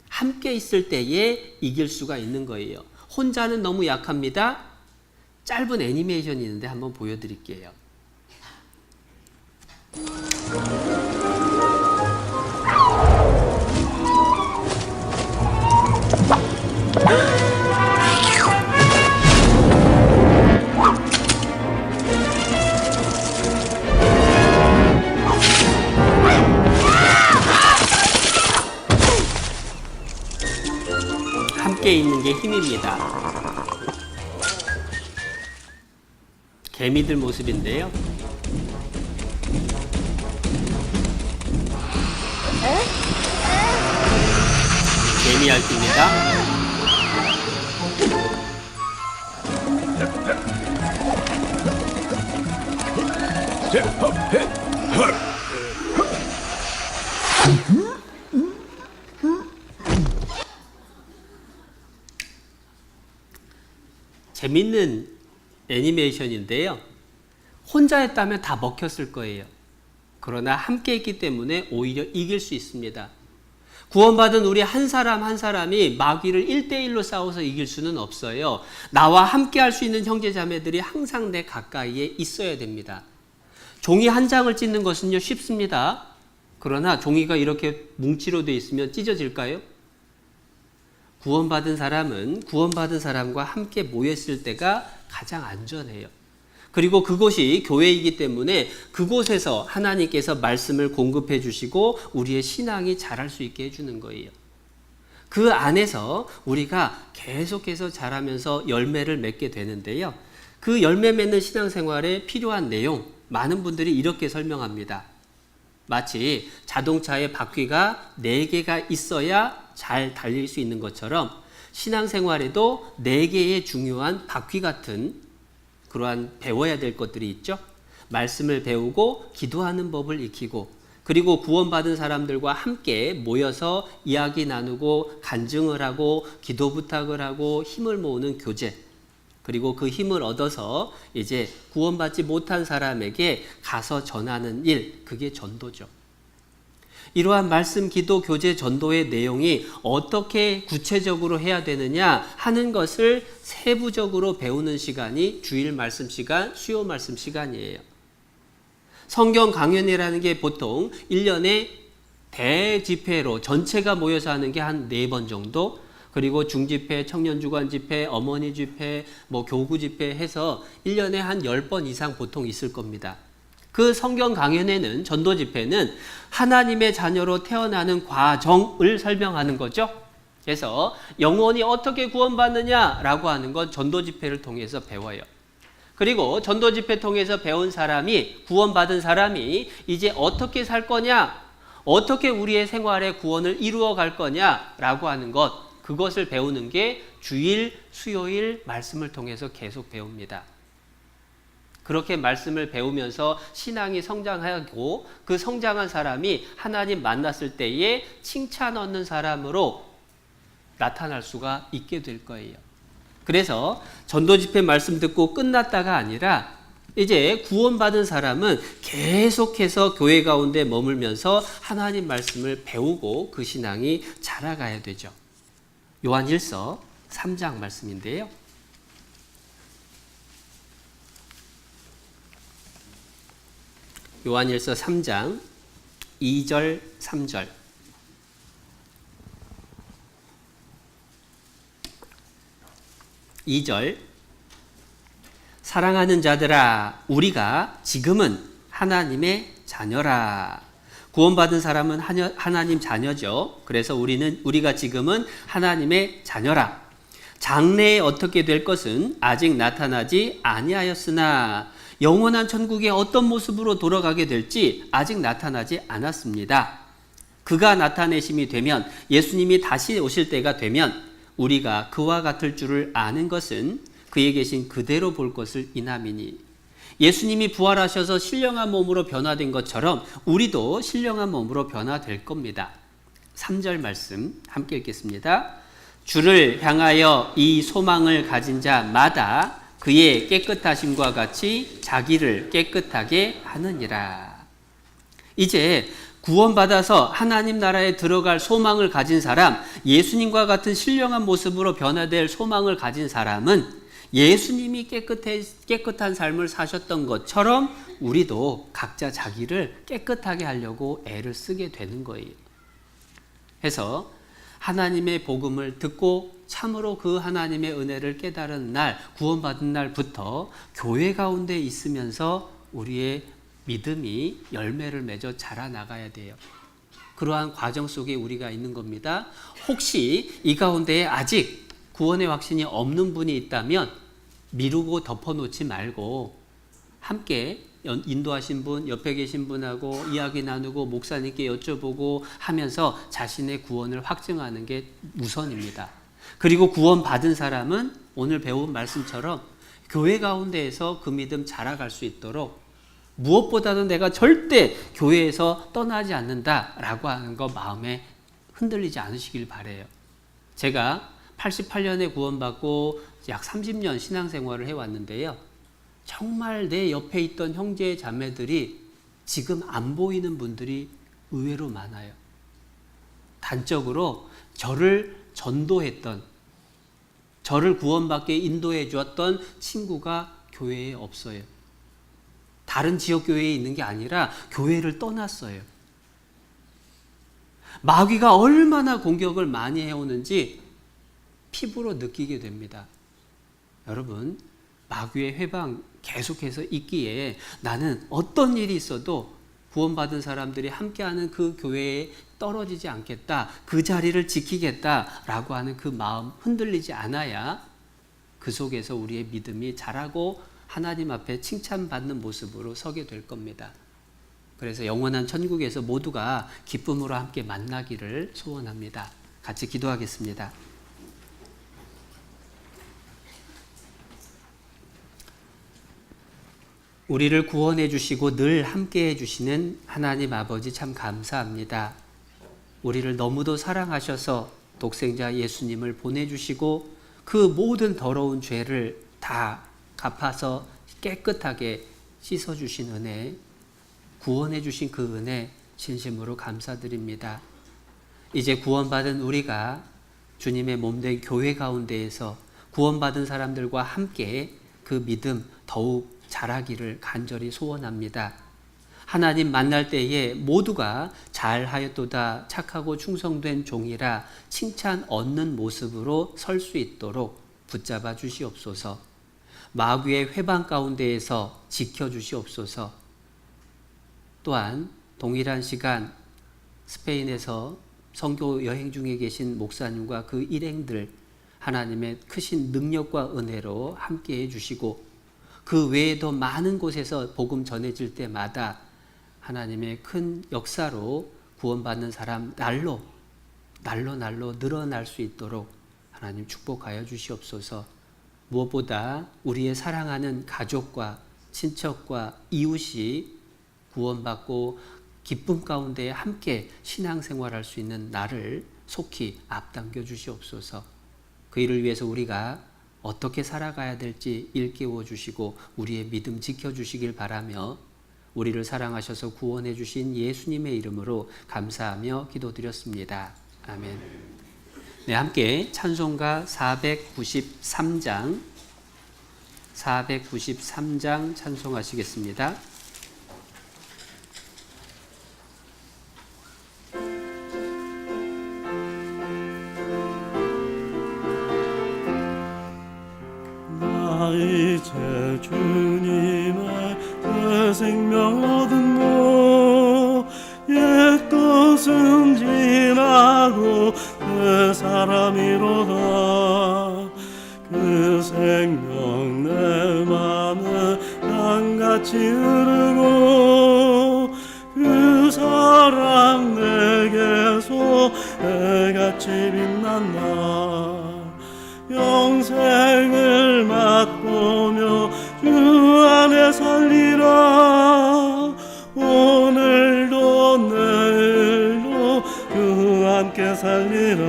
함께 있을 때에 이길 수가 있는 거예요. 혼자는 너무 약합니다. 짧은 애니메이션이 있는데 한번 보여드릴게요. 함께 있는 게 힘입니다. 개미들 모습인데요. 개미 핥기입니다. 재밌는 애니메이션인데요. 혼자 했다면 다 먹혔을 거예요. 그러나 함께 했기 때문에 오히려 이길 수 있습니다. 구원받은 우리 한 사람 한 사람이 마귀를 1대1로 싸워서 이길 수는 없어요. 나와 함께 할 수 있는 형제 자매들이 항상 내 가까이에 있어야 됩니다. 종이 한 장을 찢는 것은요 쉽습니다. 그러나 종이가 이렇게 뭉치로 되어 있으면 찢어질까요? 구원받은 사람은 구원받은 사람과 함께 모였을 때가 가장 안전해요. 그리고 그곳이 교회이기 때문에 그곳에서 하나님께서 말씀을 공급해 주시고 우리의 신앙이 자랄 수 있게 해주는 거예요. 그 안에서 우리가 계속해서 자라면서 열매를 맺게 되는데요. 그 열매 맺는 신앙생활에 필요한 내용, 많은 분들이 이렇게 설명합니다. 마치 자동차의 바퀴가 4개가 있어야 잘 달릴 수 있는 것처럼 신앙생활에도 4개의 중요한 바퀴 같은 그러한 배워야 될 것들이 있죠. 말씀을 배우고 기도하는 법을 익히고 그리고 구원받은 사람들과 함께 모여서 이야기 나누고 간증을 하고 기도 부탁을 하고 힘을 모으는 교제, 그리고 그 힘을 얻어서 이제 구원받지 못한 사람에게 가서 전하는 일, 그게 전도죠. 이러한 말씀, 기도, 교제, 전도의 내용이 어떻게 구체적으로 해야 되느냐 하는 것을 세부적으로 배우는 시간이 주일 말씀 시간, 수요 말씀 시간이에요. 성경 강연이라는 게 보통 1년에 대집회로 전체가 모여서 하는 게 한 4번 정도, 그리고 중집회, 청년주간 집회, 어머니 집회, 교구 집회 해서 1년에 한 10번 이상 보통 있을 겁니다. 그 성경 강연회는, 전도 집회는 하나님의 자녀로 태어나는 과정을 설명하는 거죠. 그래서 영혼이 어떻게 구원받느냐라고 하는 건 전도 집회를 통해서 배워요. 그리고 전도 집회 통해서 배운 사람이, 구원받은 사람이 이제 어떻게 살 거냐, 어떻게 우리의 생활의 구원을 이루어 갈 거냐라고 하는 것, 그것을 배우는 게 주일, 수요일 말씀을 통해서 계속 배웁니다. 그렇게 말씀을 배우면서 신앙이 성장하고 그 성장한 사람이 하나님 만났을 때에 칭찬 얻는 사람으로 나타날 수가 있게 될 거예요. 그래서 전도 집회 말씀 듣고 끝났다가 아니라 이제 구원받은 사람은 계속해서 교회 가운데 머물면서 하나님 말씀을 배우고 그 신앙이 자라가야 되죠. 요한일서 3장 말씀인데요. 요한일서 3장 2절 3절. 사랑하는 자들아, 우리가 지금은 하나님의 자녀라. 구원받은 사람은 하나님 자녀죠. 그래서 우리가 지금은 하나님의 자녀라. 장래에 어떻게 될 것은 아직 나타나지 아니하였으나 영원한 천국의 어떤 모습으로 돌아가게 될지 아직 나타나지 않았습니다. 그가 나타내심이 되면, 예수님이 다시 오실 때가 되면 우리가 그와 같을 줄을 아는 것은 그에 계신 그대로 볼 것을 인함이니, 예수님이 부활하셔서 신령한 몸으로 변화된 것처럼 우리도 신령한 몸으로 변화될 겁니다. 3절 말씀 함께 읽겠습니다. 주를 향하여 이 소망을 가진 자마다 그의 깨끗하심과 같이 자기를 깨끗하게 하느니라. 이제 구원받아서 하나님 나라에 들어갈 소망을 가진 사람, 예수님과 같은 신령한 모습으로 변화될 소망을 가진 사람은 예수님이 깨끗한 삶을 사셨던 것처럼 우리도 각자 자기를 깨끗하게 하려고 애를 쓰게 되는 거예요. 해서 하나님의 복음을 듣고 참으로 그 하나님의 은혜를 깨달은 날, 구원받은 날부터 교회 가운데 있으면서 우리의 믿음이 열매를 맺어 자라나가야 돼요. 그러한 과정 속에 우리가 있는 겁니다. 혹시 이 가운데에 아직 구원의 확신이 없는 분이 있다면 미루고 덮어놓지 말고 함께 인도하신 분, 옆에 계신 분하고 이야기 나누고 목사님께 여쭤보고 하면서 자신의 구원을 확증하는 게 우선입니다. 그리고 구원받은 사람은 오늘 배운 말씀처럼 교회 가운데에서 그 믿음 자라갈 수 있도록 무엇보다도 내가 절대 교회에서 떠나지 않는다라고 하는 거 마음에 흔들리지 않으시길 바라요. 제가 88년에 구원받고 약 30년 신앙생활을 해왔는데요. 정말 내 옆에 있던 형제 자매들이 지금 안 보이는 분들이 의외로 많아요. 단적으로 저를 전도했던, 저를 구원받게 인도해 주었던 친구가 교회에 없어요. 다른 지역 교회에 있는 게 아니라 교회를 떠났어요. 마귀가 얼마나 공격을 많이 해오는지 피부로 느끼게 됩니다. 여러분, 마귀의 회방 계속해서 있기에 나는 어떤 일이 있어도 구원받은 사람들이 함께하는 그 교회에 떨어지지 않겠다, 그 자리를 지키겠다라고 하는 그 마음 흔들리지 않아야 그 속에서 우리의 믿음이 자라고 하나님 앞에 칭찬받는 모습으로 서게 될 겁니다. 그래서 영원한 천국에서 모두가 기쁨으로 함께 만나기를 소원합니다. 같이 기도하겠습니다. 우리를 구원해 주시고 늘 함께 해주시는 하나님 아버지 참 감사합니다. 우리를 너무도 사랑하셔서 독생자 예수님을 보내주시고 그 모든 더러운 죄를 다 갚아서 깨끗하게 씻어주신 은혜, 구원해 주신 그 은혜 진심으로 감사드립니다. 이제 구원받은 우리가 주님의 몸된 교회 가운데에서 구원받은 사람들과 함께 그 믿음 더욱 자라기를 간절히 소원합니다. 하나님 만날 때에 모두가 잘하였도다 착하고 충성된 종이라 칭찬 얻는 모습으로 설 수 있도록 붙잡아 주시옵소서. 마귀의 회방 가운데에서 지켜주시옵소서. 또한 동일한 시간 스페인에서 선교 여행 중에 계신 목사님과 그 일행들 하나님의 크신 능력과 은혜로 함께해 주시고 그 외에도 많은 곳에서 복음 전해질 때마다 하나님의 큰 역사로 구원받는 사람 날로 늘어날 수 있도록 하나님 축복하여 주시옵소서. 무엇보다 우리의 사랑하는 가족과 친척과 이웃이 구원받고 기쁨 가운데 함께 신앙생활할 수 있는 날을 속히 앞당겨 주시옵소서. 그 일을 위해서 우리가 어떻게 살아가야 될지 일깨워 주시고 우리의 믿음 지켜주시길 바라며 우리를 사랑하셔서 구원해 주신 예수님의 이름으로 감사하며 기도드렸습니다. 아멘. 네, 함께 찬송가 493장 찬송하시겠습니다. 이제 주님의 그 생명 얻은 옛 것은 지나고 그 사람이로다. 그 생명 내 맘에 강같이 흐르고 그 사랑 내게서 해같이 빛난다. 영생을 맛보며 주 안에 살리라. 오늘도 내일도 주 함께 살리라.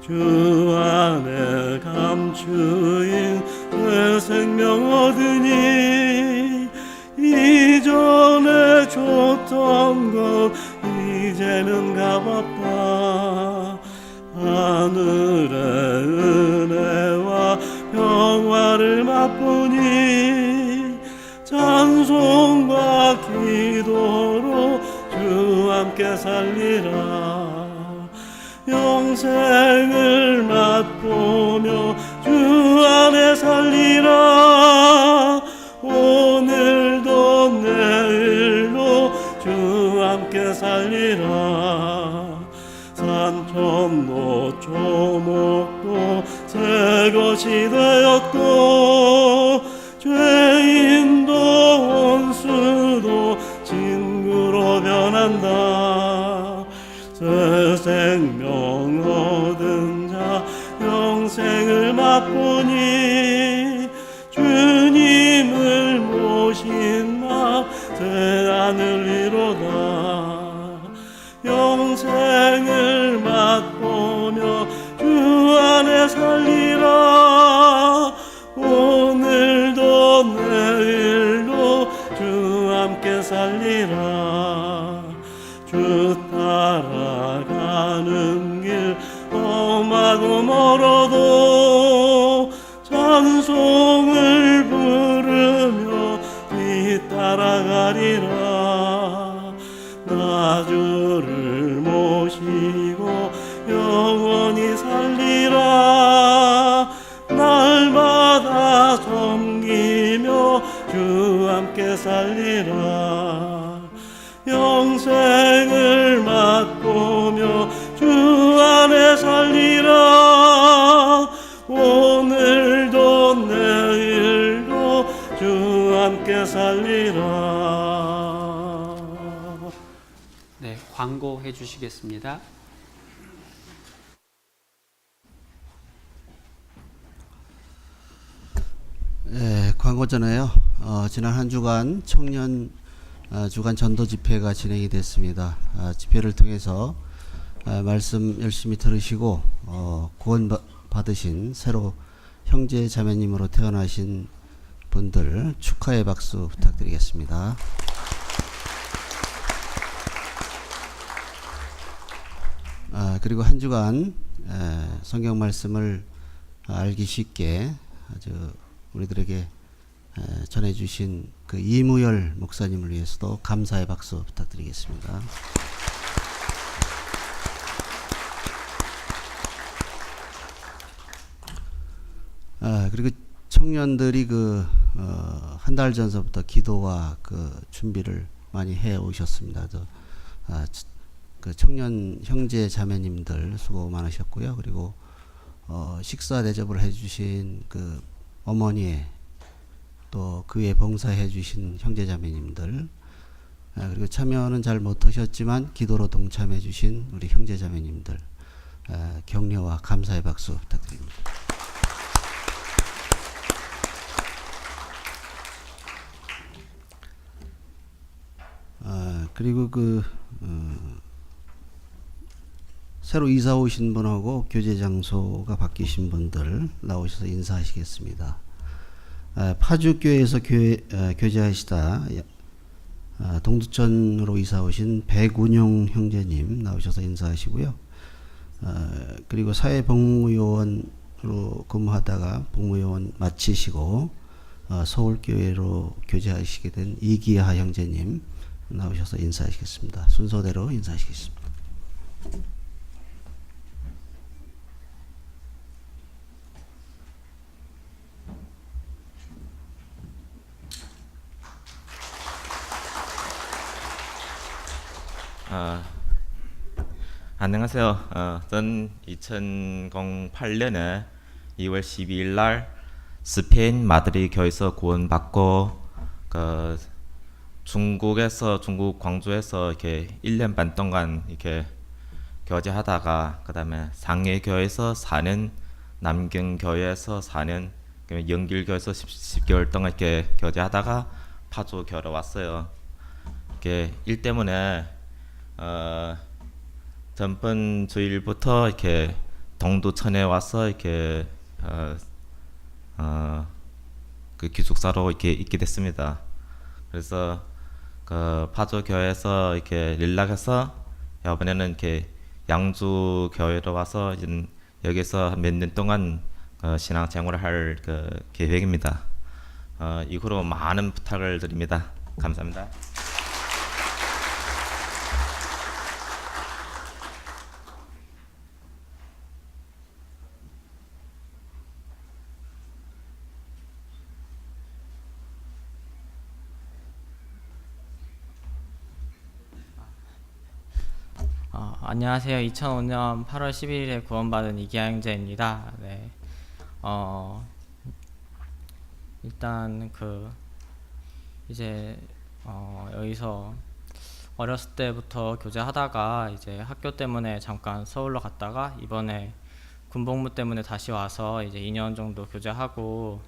주 안에 감추인 내 생명 얻으니 이전에 줬던 것 이제는 값없다. 하늘의 은혜와 평화를 맛보니 찬송과 기도로 주 함께 살리라. 영생을 맛보며 주 안에 살리라. 오늘도 내일도 주 함께 살리라. 산천도 조목도 새 것이 되었고 죄인도 원수도 친구로 변한다. 새 생명 얻은 자 영생을 맛보니 주님을 모신 나 새 하늘 위로다. 영생을 맛보며 주 안에 살리라. 오늘도 내일도 주 함께 살리라. 주 따라가는 길 험하고 멀어도 찬송을 부르며 뒤따라가리라. 나 주를 모시고 영원히 살리라. 주 함께 살리라. 영생을 맛보며 주 안에 살리라. 오늘도 내일도 주 함께 살리라. 네, 광고해 주시겠습니다. 네, 광고 전에요. 지난 한 주간 청년 주간 전도 집회가 진행이 됐습니다. 집회를 통해서 말씀 열심히 들으시고 구원 받으신 새로 형제 자매님으로 태어나신 분들 축하의 박수 부탁드리겠습니다. 그리고 한 주간 성경 말씀을 알기 쉽게 아주 우리들에게 전해주신 그 이무열 목사님을 위해서도 감사의 박수 부탁드리겠습니다. 그리고 청년들이 한 달 전서부터 기도와 그 준비를 많이 해 오셨습니다. 그 청년 형제 자매님들 수고 많으셨고요. 그리고 식사 대접을 해주신 그 어머니의 또 그에 봉사해 주신 형제 자매님들, 그리고 참여는 잘 못하셨지만 기도로 동참해 주신 우리 형제 자매님들, 격려와 감사의 박수 부탁드립니다. 그리고 새로 이사 오신 분하고 교제 장소가 바뀌신 분들 나오셔서 인사하시겠습니다. 파주교회에서 교제하시다 동두천으로 이사 오신 백운용 형제님 나오셔서 인사하시고요. 그리고 사회복무요원으로 근무하다가 복무요원 마치시고 서울교회로 교제하시게 된 이기하 형제님 나오셔서 인사하시겠습니다. 순서대로 인사하시겠습니다. 안녕하세요. 전 2008년에 2월 12일 날 스페인 마드리 교회에서 구원받고 중국 광주에서 이렇게 1년 반 동안 이렇게 교제하다가 그다음에 상해교회에서 4년, 남경교회에서 4년, 영길교회에서 10개월 동안 이렇게 교제하다가 파주 교회로 왔어요. 이렇게 일 때문에 전번 주일부터 이렇게 동두천에 와서 이렇게 그 기숙사로 이렇게 있게 됐습니다. 그래서 그 파주 교회에서 이렇게 연락해서 이번에는 이렇게 양주 교회로 와서 여기서 몇 년 동안 신앙 생활을 할 계획입니다. 이후로 많은 부탁을 드립니다. 감사합니다. 안녕하세요. 2005년 8월 11일에 구원받은 이기하 형제입니다. 네. 일단 이제 여기서 어렸을 때부터 교제하다가 이제 학교 때문에 잠깐 서울로 갔다가 이번에 군복무 때문에 다시 와서 이제 2년 정도 교제하고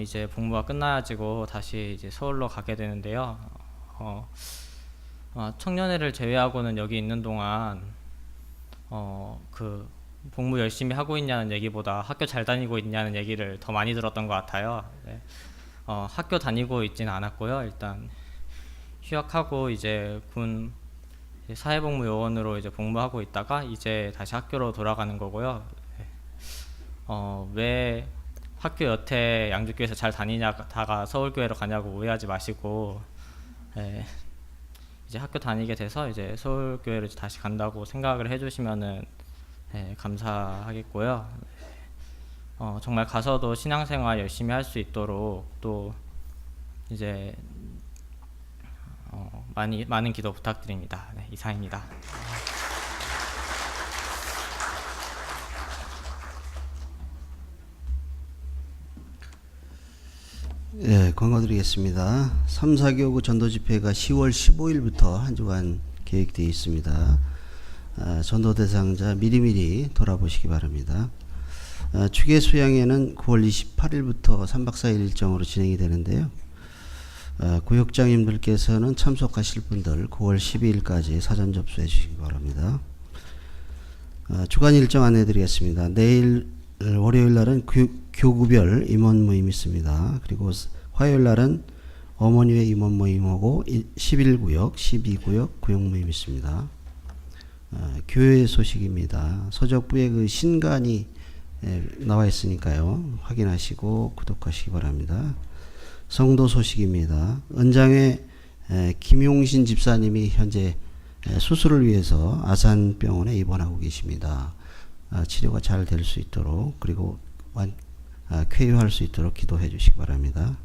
이제 복무가 끝나가지고 다시 이제 서울로 가게 되는데요. 청년회를 제외하고는 여기 있는 동안 복무 열심히 하고 있냐는 얘기보다 학교 잘 다니고 있냐는 얘기를 더 많이 들었던 것 같아요. 네. 학교 다니고 있지는 않았고요. 일단 휴학하고 이제 군 사회복무요원으로 이제 복무하고 있다가 이제 다시 학교로 돌아가는 거고요. 네. 왜 학교 여태 양주교에서 잘 다니다가 서울교회로 가냐고 오해하지 마시고, 네. 이제 학교 다니게 돼서 이제 서울교회로 다시 간다고 생각을 해주시면은 감사하겠고요. 정말 가서도 신앙생활 열심히 할 수 있도록 또 이제 많은 기도 부탁드립니다. 네, 이상입니다. 네, 광고드리겠습니다. 3, 4교구 전도 집회가 10월 15일부터 한 주간 계획되어 있습니다. 전도 대상자 미리미리 돌아보시기 바랍니다. 추계 수양회는 9월 28일부터 3박 4일 일정으로 진행이 되는데요. 구역장님들께서는 참석하실 분들 9월 12일까지 사전 접수해 주시기 바랍니다. 주간 일정 안내해 드리겠습니다. 내일 월요일 날은 교구별 임원 모임 있습니다. 그리고 화요일 날은 어머니회 임원 모임하고 11구역, 12구역 구역 모임 있습니다. 교회 소식입니다. 서적부에 그 신간이 나와 있으니까요. 확인하시고 구독하시기 바랍니다. 성도 소식입니다. 은장회 김용신 집사님이 현재 수술을 위해서 아산병원에 입원하고 계십니다. 치료가 잘 될 수 있도록 그리고 쾌유할 수 있도록 기도해 주시기 바랍니다.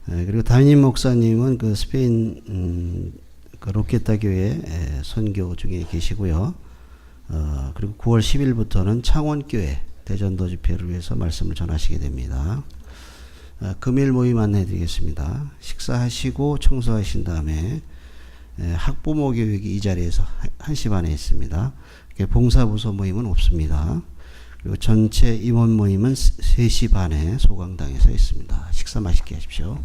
그리고 담임 목사님은 그 스페인 그 로케타 교회 선교 중에 계시고요. 그리고 9월 10일부터는 창원교회 대전도 집회를 위해서 말씀을 전하시게 됩니다. 금일 모임 안내해 드리겠습니다. 식사하시고 청소하신 다음에 학부모 교육이 이 자리에서 1시 반에 있습니다. 봉사부서 모임은 없습니다. 그리고 전체 임원 모임은 3시 반에 소강당에서 있습니다. 식사 맛있게 하십시오.